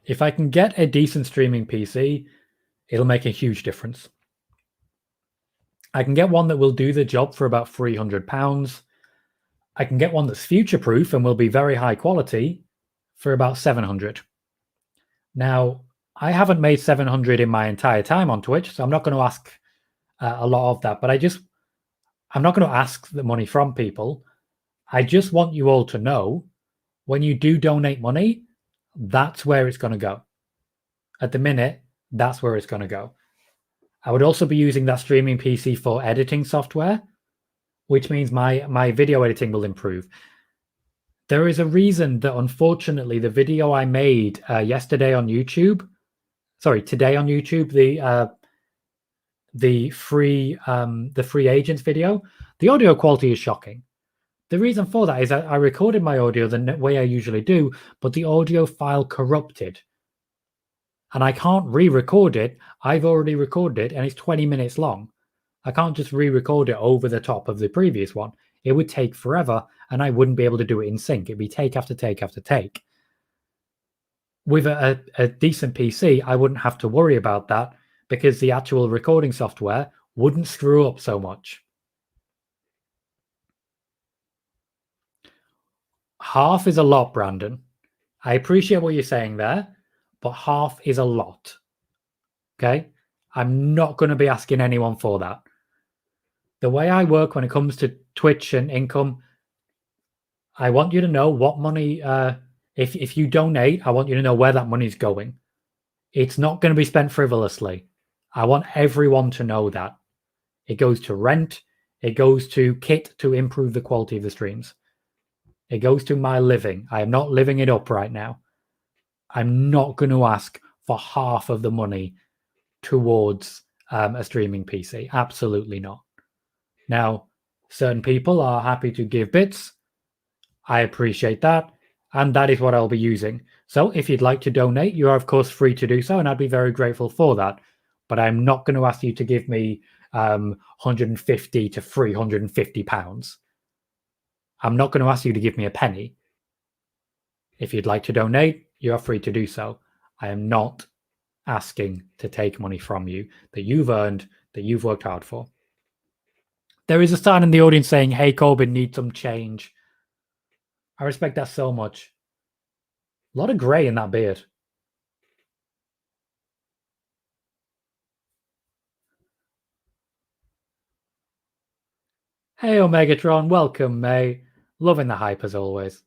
If I can get a decent streaming PC, it'll make a huge difference. I can get one that will do the job for about £300. I can get one that's future-proof and will be very high quality for about £700. Now, I haven't made £700 in my entire time on Twitch, so I'm not going to ask a lot of that. But I'm not going to ask the money from people. I just want you all to know, when you do donate money, that's where it's going to go. At the minute, that's where it's going to go. I would also be using that streaming PC for editing software, which means my video editing will improve. There is a reason that, unfortunately, the video I made today on YouTube, the free agents video, the audio quality is shocking. The reason for that is I recorded my audio the way I usually do, but the audio file corrupted. And I can't re-record it. I've already recorded it, and it's 20 minutes long. I can't just re-record it over the top of the previous one. It would take forever, and I wouldn't be able to do it in sync. It'd be take after take after take. With a decent PC, I wouldn't have to worry about that because the actual recording software wouldn't screw up so much. Half is a lot, Brandon. I appreciate what you're saying there, but half is a lot. Okay? I'm not going to be asking anyone for that. The way I work when it comes to Twitch and income, I want you to know what money, if you donate, I want you to know where that money's going. It's not going to be spent frivolously. I want everyone to know that. It goes to rent. It goes to kit to improve the quality of the streams. It goes to my living. I am not living it up right now. I'm not going to ask for half of the money towards a streaming PC. Absolutely not. Now, certain people are happy to give bits. I appreciate that. And that is what I'll be using. So if you'd like to donate, you are, of course, free to do so. And I'd be very grateful for that. But I'm not going to ask you to give me 150 to 350 pounds. I'm not going to ask you to give me a penny. If you'd like to donate, you are free to do so. I am not asking to take money from you that you've earned, that you've worked hard for. There is a sign in the audience saying, hey, Corbin needs some change. I respect that so much. A lot of grey in that beard. Hey, Omegatron. Welcome, mate. Loving the hype as always.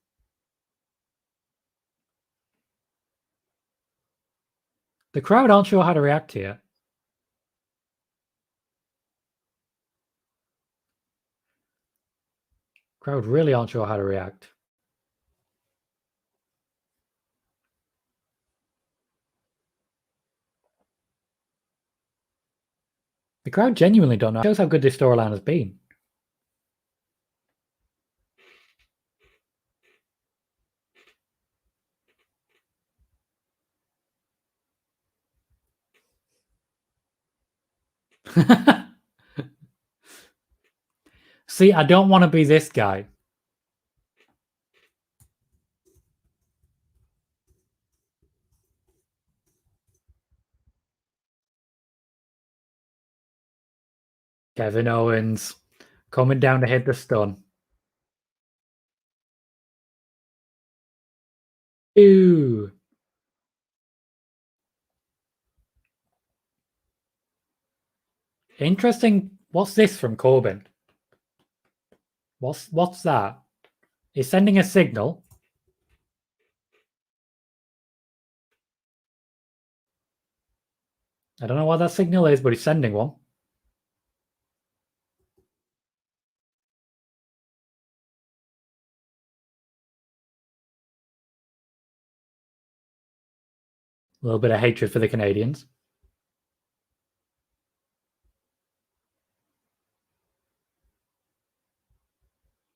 The crowd aren't sure how to react here. Crowd really aren't sure how to react. The crowd genuinely don't know. It shows how good this storyline has been. See, I don't want to be this guy. Kevin Owens coming down to hit the stun. Ooh. Interesting. What's this from Corbin? What's that? He's sending a signal. I don't know what that signal is, but he's sending one. A little bit of hatred for the Canadians.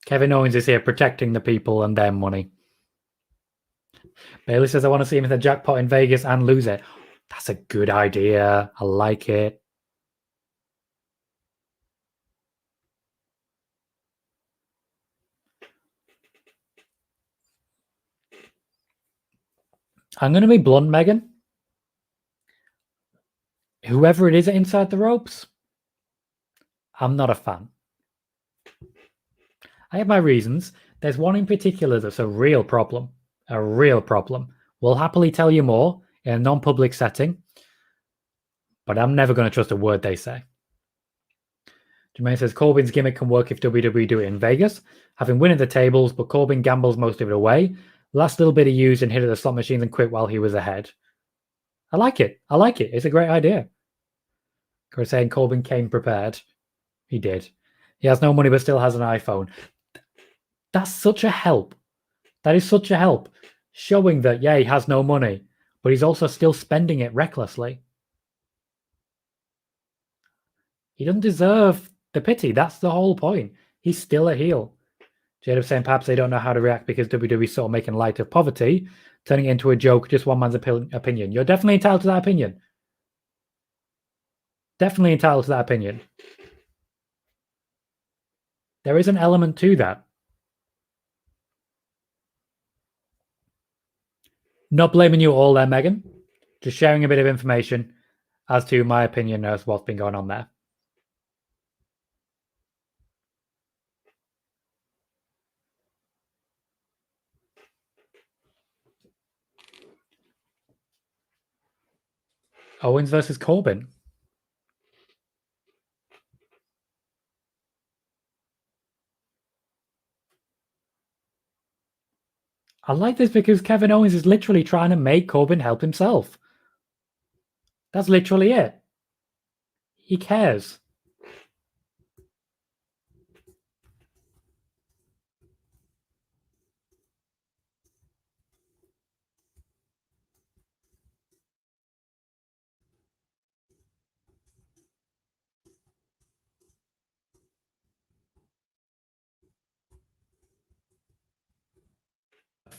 Kevin Owens is here protecting the people and their money. Bailey says, I want to see him in the jackpot in Vegas and lose it. That's a good idea. I like it. I'm going to be blunt, Megan. Whoever it is inside the ropes, I'm not a fan. I have my reasons. There's one in particular that's a real problem. A real problem. We'll happily tell you more in a non-public setting, but I'm never going to trust a word they say. Jermaine says Corbin's gimmick can work if WWE do it in Vegas, having win at the tables, but Corbin gambles most of it away. Last little bit he used and hit at the slot machines and quit while he was ahead. I like it. I like it. It's a great idea. Chris saying Corbin came prepared. He did. He has no money but still has an iPhone. That's such a help. That is such a help. Showing that, yeah, he has no money, but he's also still spending it recklessly. He doesn't deserve the pity. That's the whole point. He's still a heel. Jade saying perhaps they don't know how to react because WWE's sort of making light of poverty, turning it into a joke, just one man's opinion. You're definitely entitled to that opinion. Definitely entitled to that opinion. There is an element to that. Not blaming you all there, Megan. Just sharing a bit of information as to my opinion as what's been going on there. Owens versus Corbin. I like this because Kevin Owens is literally trying to make Corbin help himself. That's literally it. He cares.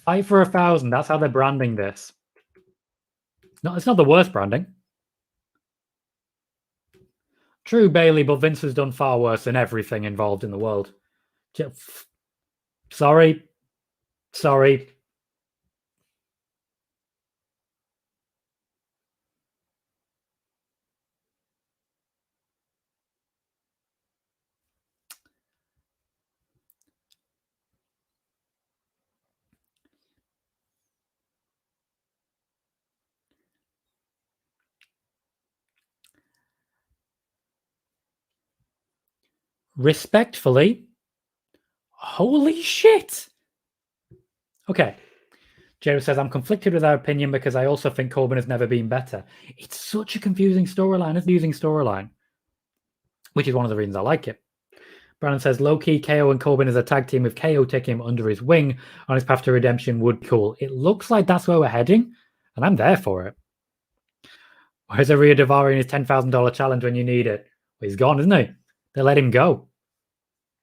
Fight for 1,000. That's how they're branding this. No, it's not the worst branding. True, Bailey, but Vince has done far worse than everything involved in the world. Sorry. Sorry. Respectfully, holy shit. Okay. Jerry says, I'm conflicted with our opinion because I also think Corbin has never been better. It's such a confusing storyline, which is one of the reasons I like it. Brandon says, low-key, KO and Corbin as a tag team with KO taking him under his wing on his path to redemption would be cool. It looks like that's where we're heading, and I'm there for it. Where's Aria Davari in his $10,000 challenge when you need it? Well, he's gone, isn't he? They let him go.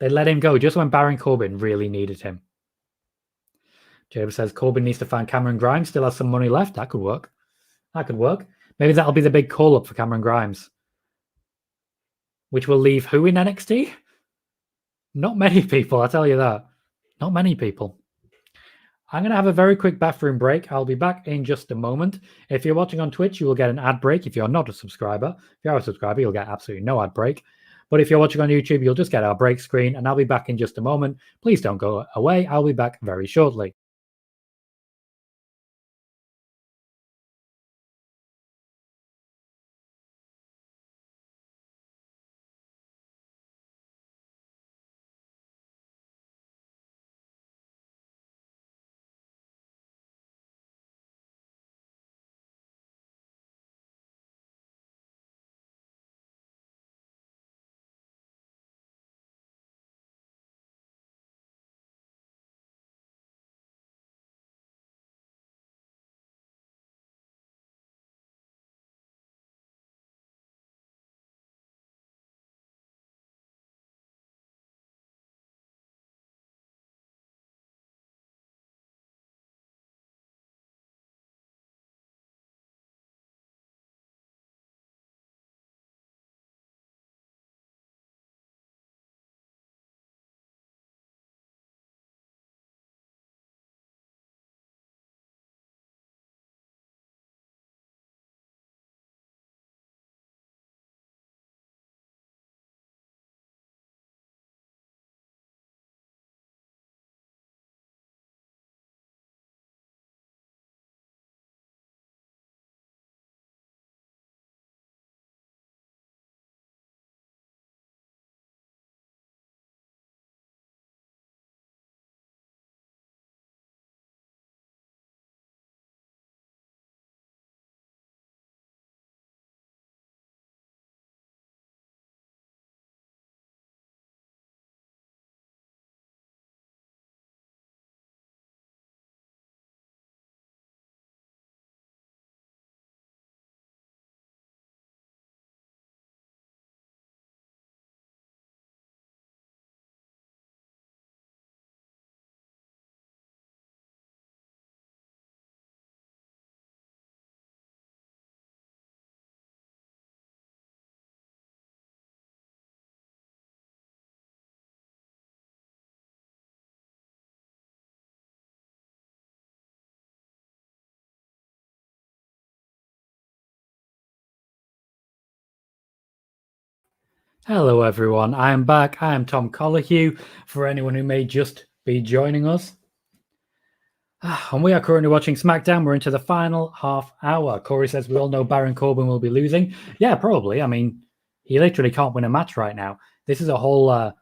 They let him go just when Baron Corbin really needed him. Jacob says Corbin needs to find Cameron Grimes. Still has some money left. That could work. That could work. Maybe that'll be the big call-up for Cameron Grimes. Which will leave who in NXT? Not many people, I'll tell you that. Not many people. I'm going to have a very quick bathroom break. I'll be back in just a moment. If you're watching on Twitch, you will get an ad break. If you're not a subscriber, if you are a subscriber, you'll get absolutely no ad break. But if you're watching on YouTube, you'll just get our break screen, and I'll be back in just a moment. Please don't go away. I'll be back very shortly. Hello, everyone. I am back. I am Tom Colohue. For anyone who may just be joining us, and we are currently watching SmackDown. We're into the final half hour. Corey says we all know Baron Corbin will be losing. Yeah, probably. I mean, he literally can't win a match right now. This is a whole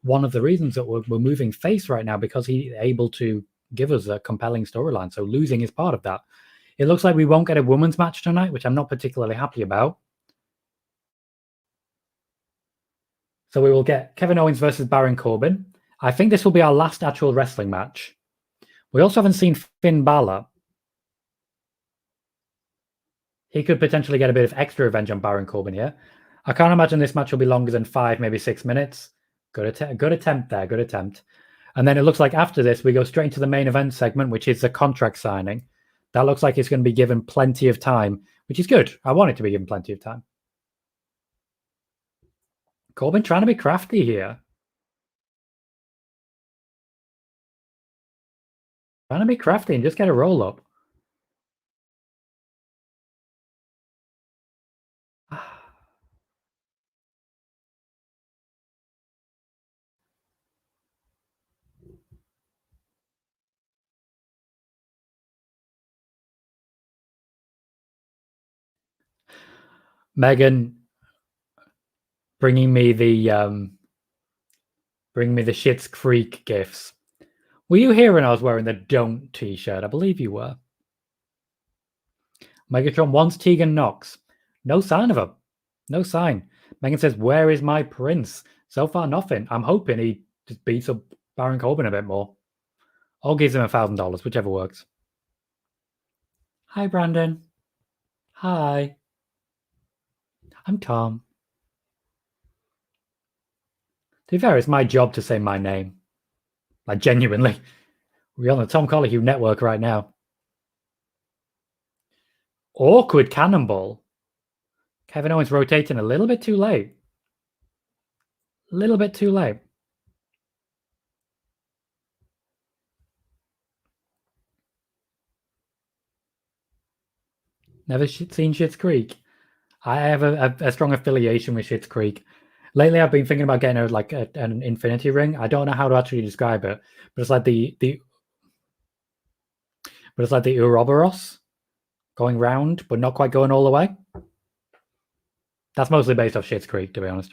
one of the reasons that we're moving face right now, because he's able to give us a compelling storyline. So losing is part of that. It looks like we won't get a women's match tonight, which I'm not particularly happy about. So we will get Kevin Owens versus Baron Corbin. I think this will be our last actual wrestling match. We also haven't seen Finn Balor. He could potentially get a bit of extra revenge on Baron Corbin here. I can't imagine this match will be longer than 5, maybe 6 minutes. Good attempt there. Good attempt. And then it looks like after this, we go straight into the main event segment, which is the contract signing. That looks like it's going to be given plenty of time, which is good. I want it to be given plenty of time. Corbin trying to be crafty here. Trying to be crafty and just get a roll up. Megan bringing me the Schitt's Creek gifs. Were you here when I was wearing the Don't t-shirt? I believe you were. Megatron wants Tegan Knox. No sign of her. No sign. Megan says, "Where is my prince?" So far, nothing. I'm hoping he just beats up Baron Corbin a bit more, or gives him $1,000, whichever works. Hi, Brandon. Hi. I'm Tom. To be fair, it's my job to say my name. Like, genuinely. We're on the Tom Colohue network right now. Awkward cannonball. Kevin Owens rotating a little bit too late. A little bit too late. Never seen Schitt's Creek. I have a strong affiliation with Schitt's Creek. Lately, I've been thinking about getting an infinity ring. I don't know how to actually describe it, but it's like the Ouroboros going round, but not quite going all the way. That's mostly based off Schitt's Creek, to be honest.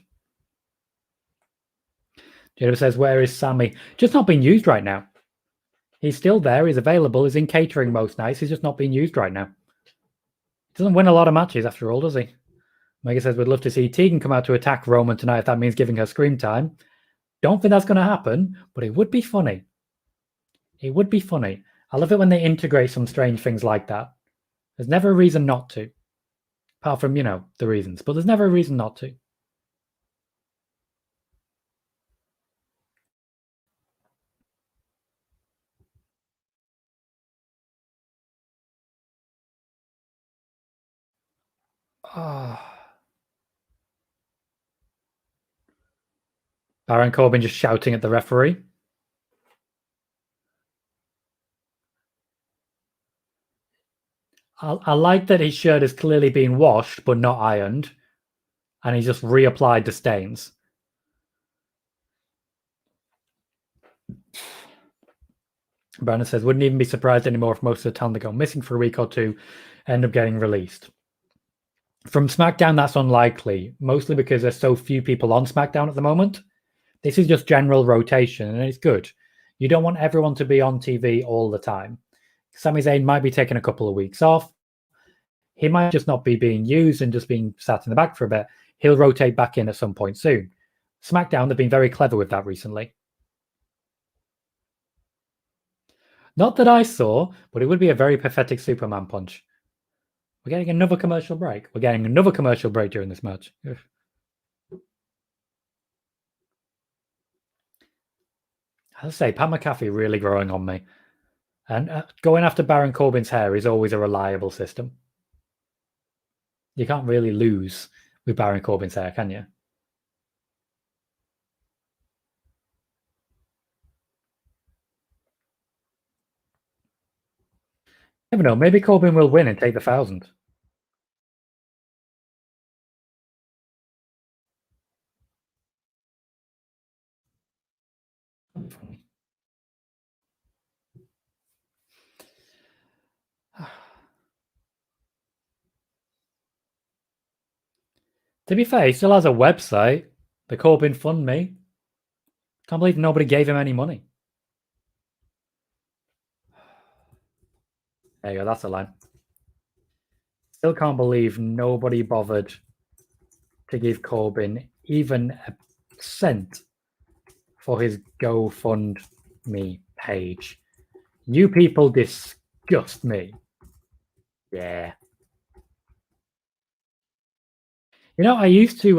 Jacob says, "Where is Sammy?" Just not being used right now. He's still there. He's available. He's in catering most nights. He's just not being used right now. He doesn't win a lot of matches after all, does he? Mega says, "We'd love to see Tegan come out to attack Roman tonight if that means giving her scream time." Don't think that's going to happen, but it would be funny. It would be funny. I love it when they integrate some strange things like that. There's never a reason not to. Apart from, the reasons. But there's never a reason not to. Baron Corbin just shouting at the referee. I like that his shirt is clearly being washed but not ironed, and he's just reapplied the stains. Brandon says, "Wouldn't even be surprised anymore if most of the talent that go missing for a week or two end up getting released." From SmackDown, that's unlikely, mostly because there's so few people on SmackDown at the moment. This is just general rotation, and it's good. You don't want everyone to be on TV all the time. Sami Zayn might be taking a couple of weeks off. He might just not be being used and just being sat in the back for a bit. He'll rotate back in at some point soon. SmackDown, they've been very clever with that recently. Not that I saw, but it would be a very pathetic Superman punch. We're getting another commercial break. We're getting another commercial break during this match. I'll say, Pat McAfee really growing on me. And going after Baron Corbin's hair is always a reliable system. You can't really lose with Baron Corbin's hair, can you? Never know. Maybe Corbin will win and take the 1,000. To be fair, he still has a website, the Corbin Fund Me. Can't believe nobody gave him any money. There you go, that's a line. Still can't believe nobody bothered to give Corbin even a cent for his GoFundMe page. You people disgust me. Yeah. You know, I used to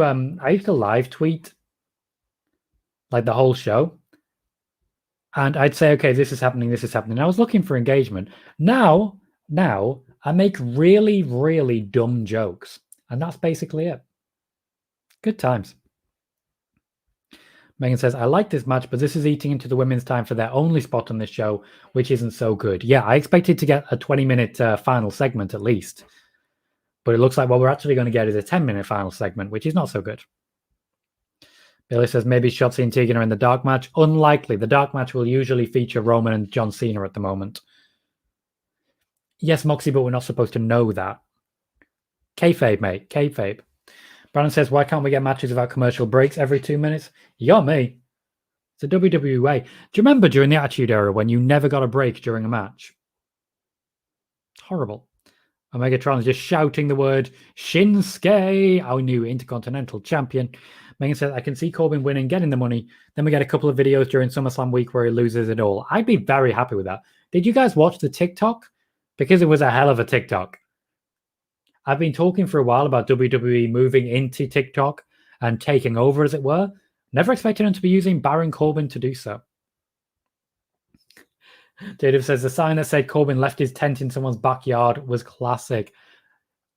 live tweet like the whole show. And I'd say, okay, this is happening, this is happening. I was looking for engagement. Now I make really, really dumb jokes. And that's basically it. Good times. Megan says, I like this match, but this is eating into the women's time for their only spot on this show, which isn't so good. Yeah, I expected to get a 20-minute final segment at least. But it looks like what we're actually going to get is a 10-minute final segment, which is not so good. Billy says, maybe Shotzi and Tegan are in the dark match. Unlikely. The dark match will usually feature Roman and John Cena at the moment. Yes, Moxie, but we're not supposed to know that. Kayfabe, mate. Kayfabe. Brandon says, why can't we get matches without commercial breaks every 2 minutes? You got me. It's a WWE way. Do you remember during the Attitude Era when you never got a break during a match? It's horrible. Omegatron is just shouting the word Shinsuke, our new Intercontinental Champion. Megan says, I can see Corbin winning, getting the money. Then we get a couple of videos during SummerSlam week where he loses it all. I'd be very happy with that. Did you guys watch the TikTok? Because it was a hell of a TikTok. I've been talking for a while about WWE moving into TikTok and taking over, as it were. Never expected him to be using Baron Corbin to do so. Jadip says, the sign that said Corbin left his tent in someone's backyard was classic.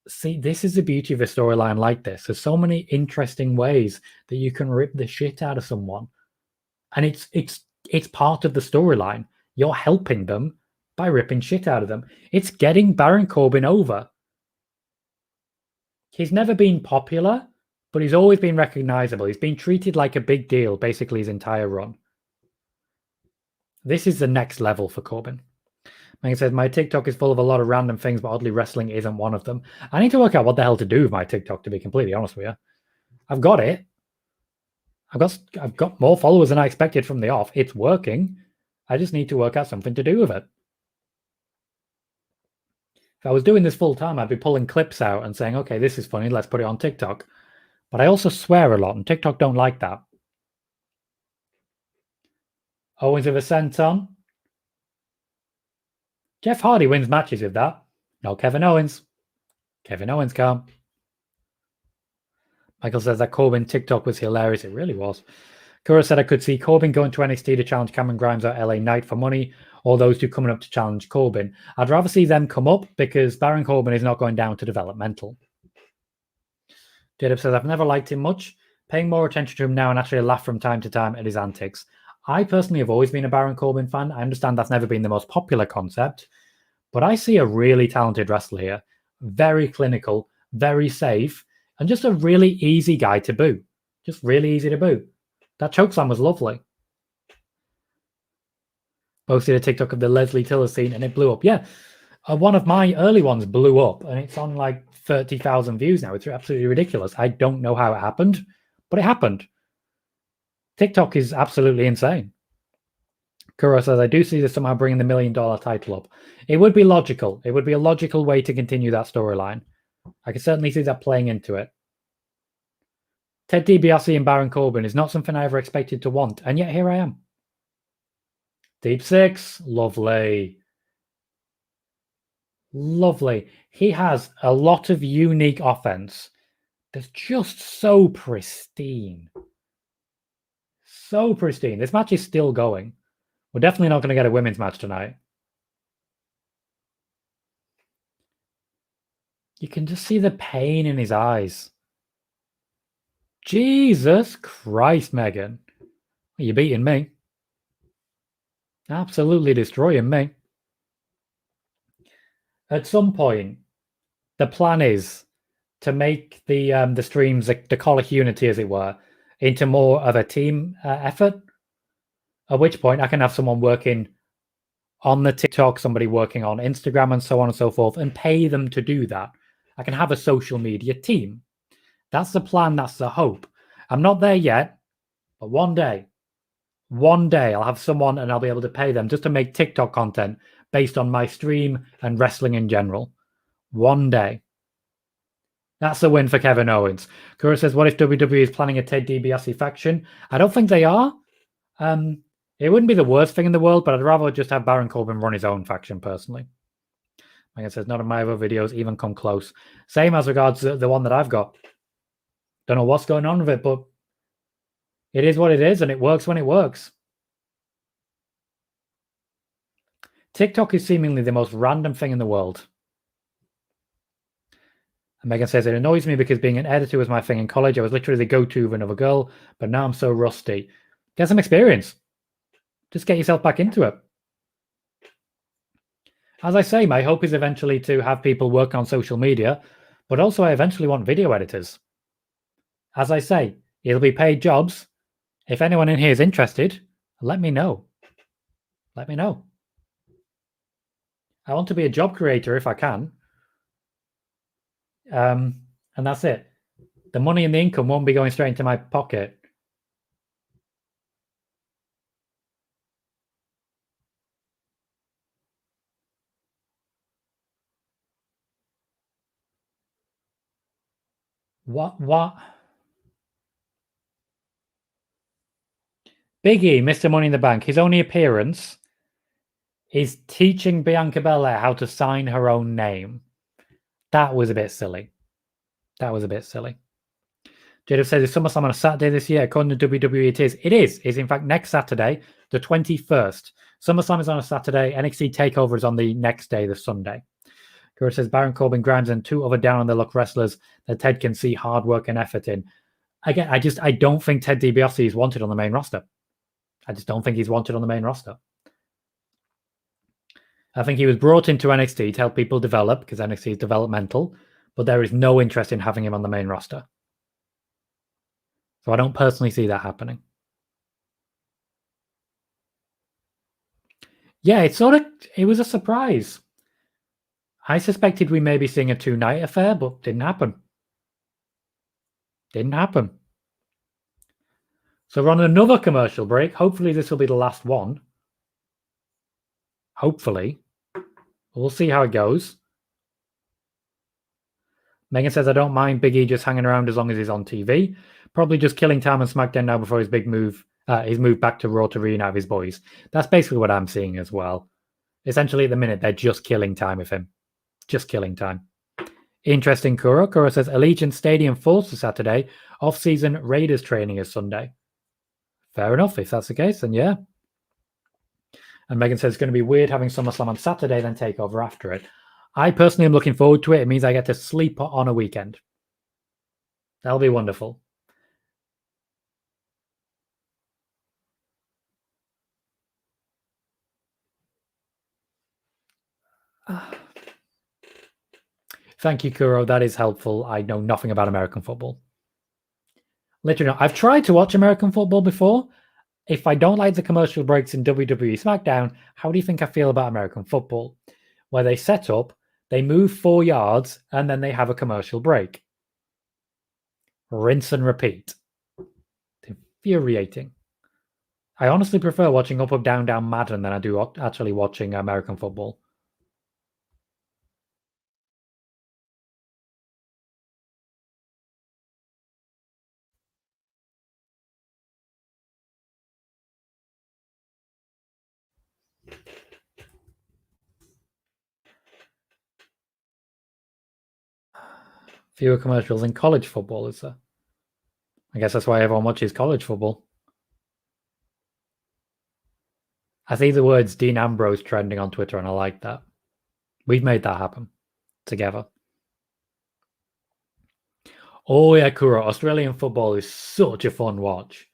See, this is the beauty of a storyline like this. There's so many interesting ways that you can rip the shit out of someone. And it's part of the storyline. You're helping them by ripping shit out of them. It's getting Baron Corbin over. He's never been popular, but he's always been recognizable. He's been treated like a big deal basically his entire run. This is the next level for Corbin. Megan says, my TikTok is full of a lot of random things, but oddly wrestling isn't one of them. I need to work out what the hell to do with my TikTok, to be completely honest with you. I've got it. I've got more followers than I expected from the off. It's working. I just need to work out something to do with it. If I was doing this full time, I'd be pulling clips out and saying, okay, this is funny, let's put it on TikTok. But I also swear a lot, and TikTok don't like that. Owens with a senton. Jeff Hardy wins matches with that. No Kevin Owens. Kevin Owens can't. Michael says that Corbin TikTok was hilarious. It really was. Kura said I could see Corbin going to NXT to challenge Cameron Grimes or LA Knight for money, or those two coming up to challenge Corbin. I'd rather see them come up because Baron Corbin is not going down to developmental. Jadip says, I've never liked him much. Paying more attention to him now and actually laugh from time to time at his antics. I personally have always been a Baron Corbin fan. I understand that's never been the most popular concept, but I see a really talented wrestler here. Very clinical, very safe, and just a really easy guy to boo. Just really easy to boo. That chokeslam was lovely. Posted a TikTok of the Leslie Tiller scene and it blew up. Yeah, one of my early ones blew up and it's on like 30,000 views now. It's absolutely ridiculous. I don't know how it happened, but it happened. TikTok is absolutely insane. Kuro says, I do see this somehow bringing the $1 million title up. It would be logical. It would be a logical way to continue that storyline. I can certainly see that playing into it. Ted DiBiase and Baron Corbin is not something I ever expected to want, and yet here I am. Deep Six, lovely. Lovely. He has a lot of unique offense that's just so pristine. So pristine. This match is still going. We're definitely not going to get a women's match tonight. You can just see the pain in his eyes. Jesus Christ, Megan. You're beating me. Absolutely destroying me. At some point, the plan is to make the streams, the Colohue unity, as it were, into more of a team effort. At which point I can have someone working on the TikTok, somebody working on Instagram and so on and so forth, and pay them to do that. I can have a social media team. That's the plan. That's the hope. I'm not there yet, but one day I'll have someone and I'll be able to pay them just to make TikTok content based on my stream and wrestling in general. One day. That's a win for Kevin Owens. Kura says, what if WWE is planning a Ted DiBiase faction? I don't think they are. It wouldn't be the worst thing in the world, but I'd rather just have Baron Corbin run his own faction personally. Like I said, none of my other videos even come close. Same as regards the one that I've got. Don't know what's going on with it, but it is what it is, and it works when it works. TikTok is seemingly the most random thing in the world. And Megan says, it annoys me because being an editor was my thing in college. I was literally the go-to of another girl, but now I'm so rusty. Get some experience. Just get yourself back into it. As I say, my hope is eventually to have people work on social media, but also I eventually want video editors. As I say, it'll be paid jobs. If anyone in here is interested, let me know. Let me know. I want to be a job creator if I can. And that's it. The money and the income won't be going straight into my pocket. What? Big E, Mr. Money in the Bank, his only appearance is teaching Bianca Belair how to sign her own name. That was a bit silly. That was a bit silly. Jada says, is SummerSlam on a Saturday this year? According to WWE, it is. It is. It's in fact next Saturday, the 21st. SummerSlam is on a Saturday. NXT TakeOver is on the next day, the Sunday. Kura says, Baron Corbin, Grimes, and two other down-on-the-luck wrestlers that Ted can see hard work and effort in. Again, I don't think Ted DiBiase is wanted on the main roster. I just don't think he's wanted on the main roster. I think he was brought into NXT to help people develop because NXT is developmental, but there is no interest in having him on the main roster. So I don't personally see that happening. Yeah, it was a surprise. I suspected we may be seeing a two-night affair, but didn't happen. Didn't happen. So we're on another commercial break. Hopefully this will be the last one. Hopefully. We'll see how it goes. Megan says, I don't mind Big E just hanging around as long as he's on TV. Probably just killing time on SmackDown now before his big move. His move back to Raw to reunite his boys. That's basically what I'm seeing as well. Essentially, at the minute, they're just killing time with him. Just killing time. Interesting, Kura. Kura says, Allegiant Stadium falls for Saturday. Off-season Raiders training is Sunday. Fair enough. If that's the case, then yeah. And Megan says, it's going to be weird having SummerSlam on Saturday, then TakeOver after it. I personally am looking forward to it. It means I get to sleep on a weekend. That'll be wonderful. Thank you, Kuro. That is helpful. I know nothing about American football. Literally, I've tried to watch American football before. If I don't like the commercial breaks in WWE Smackdown, how do you think I feel about American football? Where they set up, they move 4 yards, and then they have a commercial break. Rinse and repeat. It's infuriating. I honestly prefer watching Up, Up, Down, Down Madden than I do actually watching American football. Fewer commercials in college football, is there? I guess that's why everyone watches college football. I see the words Dean Ambrose trending on Twitter, and I like that. We've made that happen together. Oh yeah, Kuro. Australian football is such a fun watch.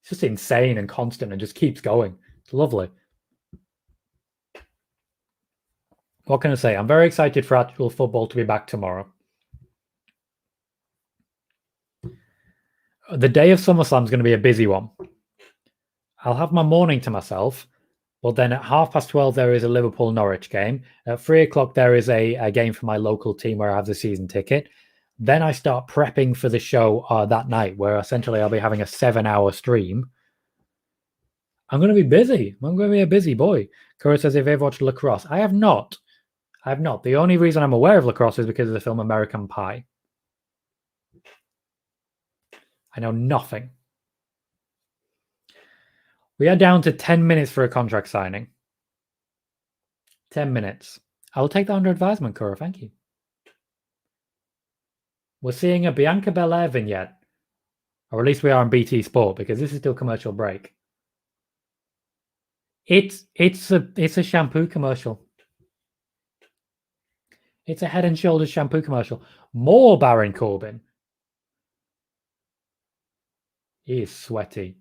It's just insane and constant and just keeps going. It's lovely. What can I say? I'm very excited for actual football to be back tomorrow. The day of SummerSlam is going to be a busy one. I'll have my morning to myself. Well, then at 12:30, there is a Liverpool-Norwich game. At 3:00, there is a game for my local team where I have the season ticket. Then I start prepping for the show that night, where essentially I'll be having a 7-hour stream. I'm going to be busy. I'm going to be a busy boy. Cora says, have you ever watched lacrosse? I have not. I have not. The only reason I'm aware of lacrosse is because of the film American Pie. I know nothing. We are down to 10 minutes for a contract signing. 10 minutes. I will take that under advisement, Cora. Thank you. We're seeing a Bianca Belair vignette. Or at least we are on BT Sport, because this is still commercial break. It's a shampoo commercial. It's a Head and Shoulders shampoo commercial. More Baron Corbin. He is sweaty.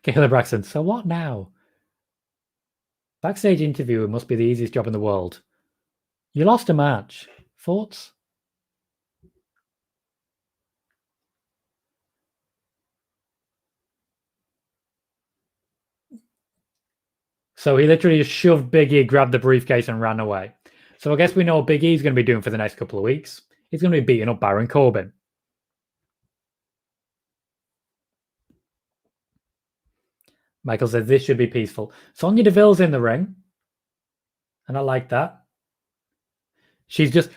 Kayla Braxton, so what now? Backstage interviewer must be the easiest job in the world. You lost a match. Thoughts? So he literally just shoved Big E, grabbed the briefcase, and ran away. So I guess we know what Big E's going to be doing for the next couple of weeks. He's going to be beating up Baron Corbin. Michael says this should be peaceful. Sonya Deville's in the ring. And I like that. She's just...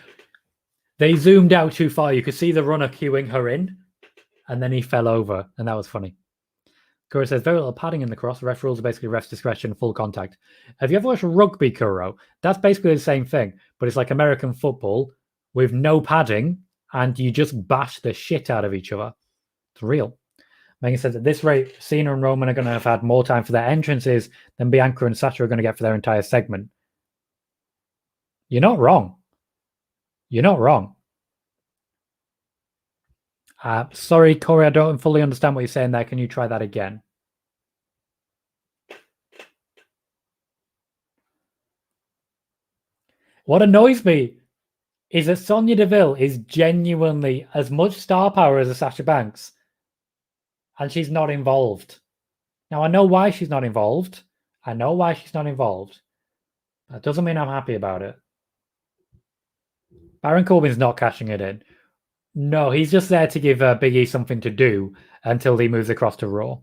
They zoomed out too far. You could see the runner queuing her in. And then he fell over. And that was funny. Kuro says, very little padding in the cross. Ref rules are basically ref's discretion, full contact. Have you ever watched rugby, Kuro? That's basically the same thing. But it's like American football with no padding. And you just bash the shit out of each other. It's real. Megan says, at this rate, Cena and Roman are going to have had more time for their entrances than Bianca and Sasha are going to get for their entire segment. You're not wrong. You're not wrong. Sorry, Corey, I don't fully understand what you're saying there. Can you try that again? What annoys me is that Sonya Deville is genuinely as much star power as a Sasha Banks. And she's not involved. Now, I know why she's not involved. That doesn't mean I'm happy about it. Baron Corbin's not cashing it in. No, he's just there to give Big E something to do until he moves across to Raw.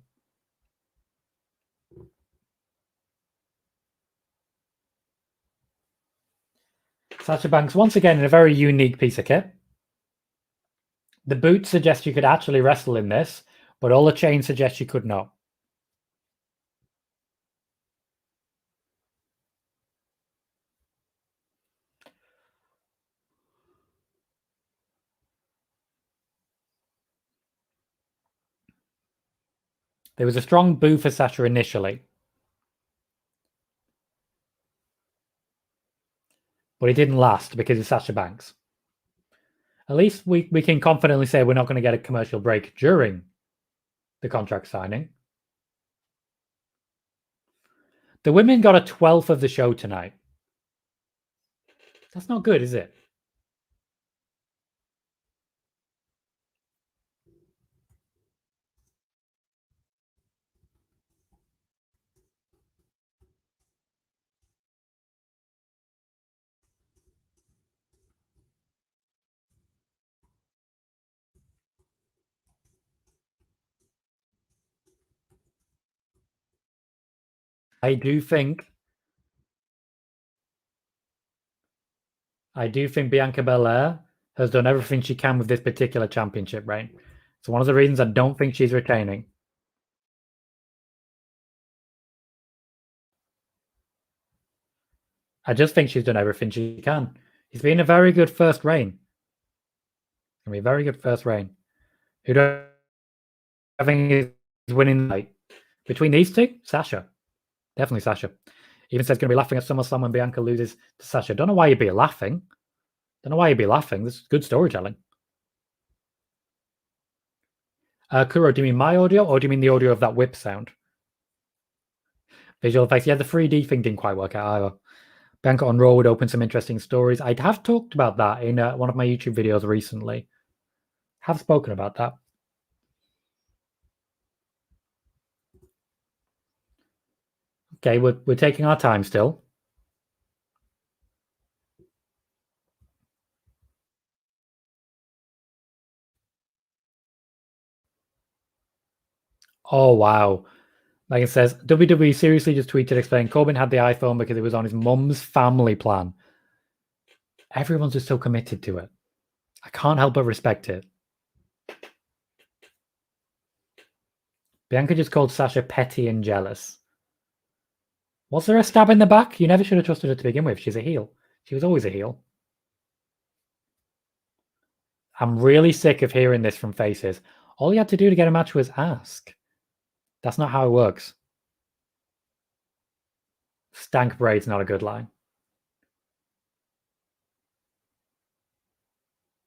Sasha Banks, once again, in a very unique piece of kit. The boots suggest you could actually wrestle in this, but all the chains suggest you could not. There was a strong boo for Sasha initially. But it didn't last because it's Sasha Banks. At least we can confidently say we're not going to get a commercial break during the contract signing. The women got a 12th of the show tonight. That's not good, is it? I do think Bianca Belair has done everything she can with this particular championship reign. It's one of the reasons I don't think she's retaining. I just think she's done everything she can. It's been a very good first reign. It's going to be a very good first reign. Who do I think is winning the night? Between these two? Sasha. Definitely Sasha. Even says going to be laughing at SummerSlam when Bianca loses to Sasha. Don't know why you'd be laughing. This is good storytelling. Kuro, do you mean my audio or do you mean the audio of that whip sound? Visual effects. Yeah, the 3D thing didn't quite work out either. Bianca on Raw would open some interesting stories. I have talked about that in one of my YouTube videos recently. Have spoken about that. Okay, we're taking our time still. Oh, wow. Megan says, WWE seriously just tweeted explaining Corbin had the iPhone because it was on his mum's family plan. Everyone's just so committed to it. I can't help but respect it. Bianca just called Sasha petty and jealous. Was there a stab in the back? You never should have trusted her to begin with. She's a heel. She was always a heel. I'm really sick of hearing this from faces. All you had to do to get a match was ask. That's not how it works. Stank braid's not a good line.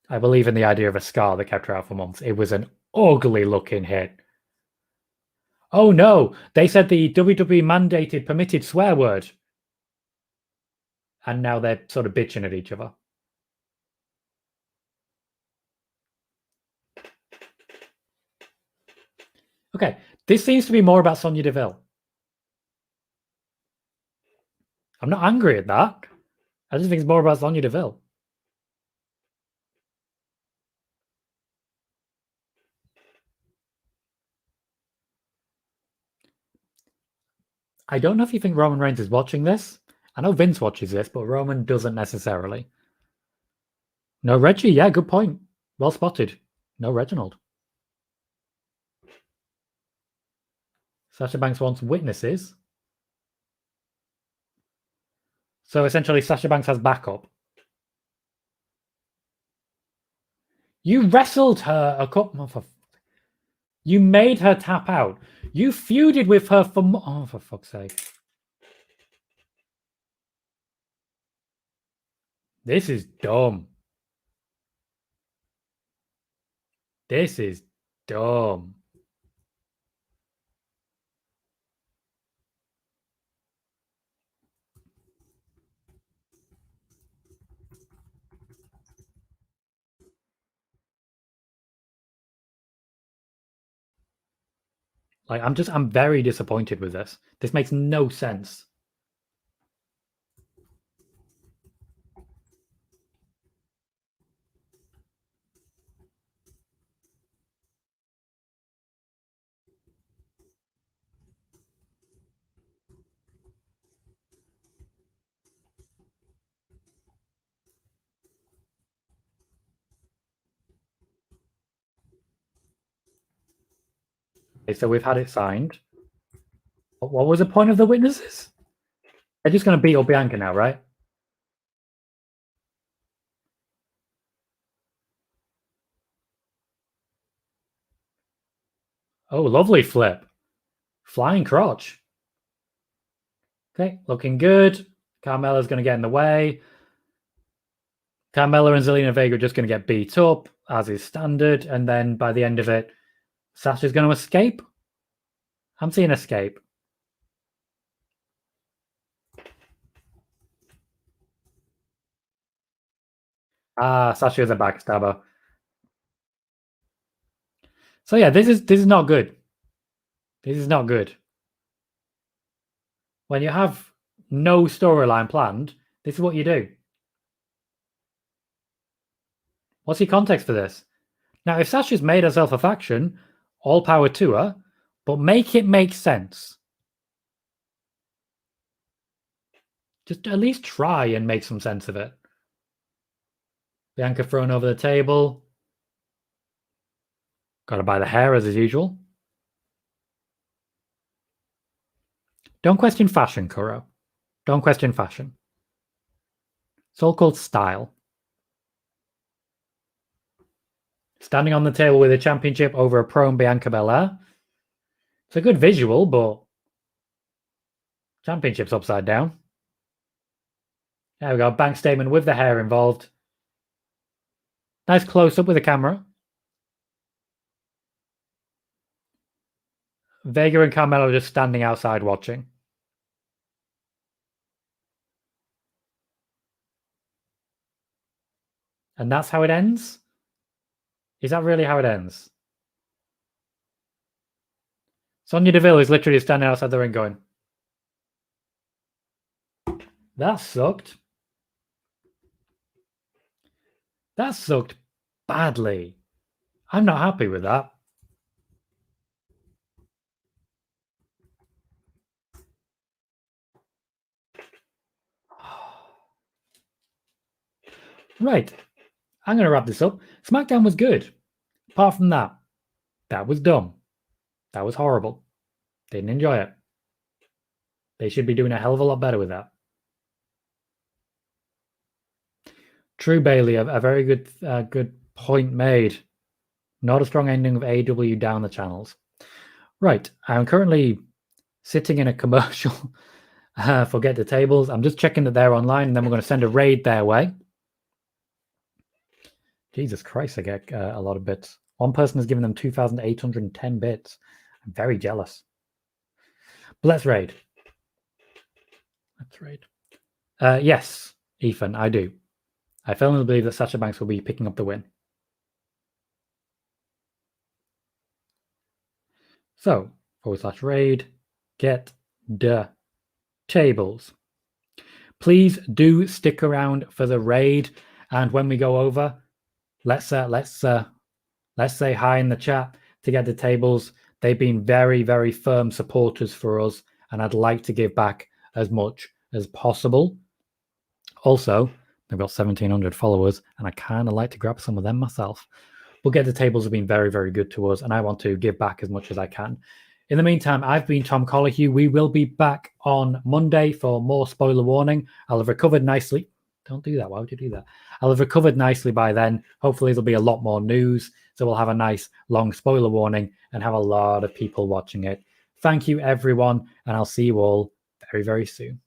I believe in the idea of a scar that kept her out for months. It was an ugly looking hit. Oh no, they said the WWE mandated permitted swear word. And now they're sort of bitching at each other. Okay, this seems to be more about Sonya Deville. I'm not angry at that. I just think it's more about Sonya Deville. I don't know if you think Roman Reigns is watching this. I know Vince watches this, but Roman doesn't necessarily. No Reggie, yeah, good point. Well spotted. No Reginald. Sasha Banks wants witnesses. So essentially, Sasha Banks has backup. You wrestled her a couple. You made her tap out. You feuded with her for. Oh, for fuck's sake. This is dumb. This is dumb. Like, I'm very disappointed with this. This makes no sense. Okay, so we've had it signed. What was the point of the witnesses? They're just going to beat up Bianca now, right? Oh, lovely flip. Flying crotch. Okay, looking good. Carmella's going to get in the way. Carmella and Zelina Vega are just going to get beat up, as is standard. And then by the end of it, Sasha's going to escape. I'm seeing escape. Ah, Sasha's a backstabber. So yeah, this is not good. This is not good. When you have no storyline planned, this is what you do. What's your context for this? Now, if Sasha's made herself a faction, all power to her, but make it make sense. Just at least try and make some sense of it. Bianca thrown over the table. Got to buy the hair as usual. Don't question fashion, Kuro. Don't question fashion. It's all called style. Standing on the table with a championship over a prone Bianca Belair. It's a good visual, but championship's upside down. There we go. Bank statement with the hair involved. Nice close up with the camera. Vega and Carmelo just standing outside watching. And that's how it ends? Is that really how it ends? Sonya Deville is literally standing outside the ring going, That sucked. That sucked badly. I'm not happy with that. Right. I'm going to wrap this up. SmackDown was good. Apart from that, that was dumb. That was horrible. Didn't enjoy it. They should be doing a hell of a lot better with that. True, Bailey, a very good point made. Not a strong ending of AW down the channels. Right, I'm currently sitting in a commercial for Get the Tables. I'm just checking that they're online, and then we're going to send a raid their way. Jesus Christ, I get a lot of bits. One person has given them 2,810 bits. I'm very jealous. But let's raid. Let's raid. Yes, Ethan, I do. I firmly believe that Sasha Banks will be picking up the win. So, /raid, get the tables. Please do stick around for the raid, and when we go over, let's say hi in the chat to Get the Tables. They've been very, very firm supporters for us, and I'd like to give back as much as possible. Also, they've got 1,700 followers, and I kind of like to grab some of them myself. But Get the Tables have been very, very good to us, and I want to give back as much as I can. In the meantime, I've been Tom Colohue. We will be back on Monday for more spoiler warning. I'll have recovered nicely. Don't do that. Why would you do that? I'll have recovered nicely by then. Hopefully, there'll be a lot more news. So we'll have a nice long spoiler warning and have a lot of people watching it. Thank you, everyone, and I'll see you all very, very soon.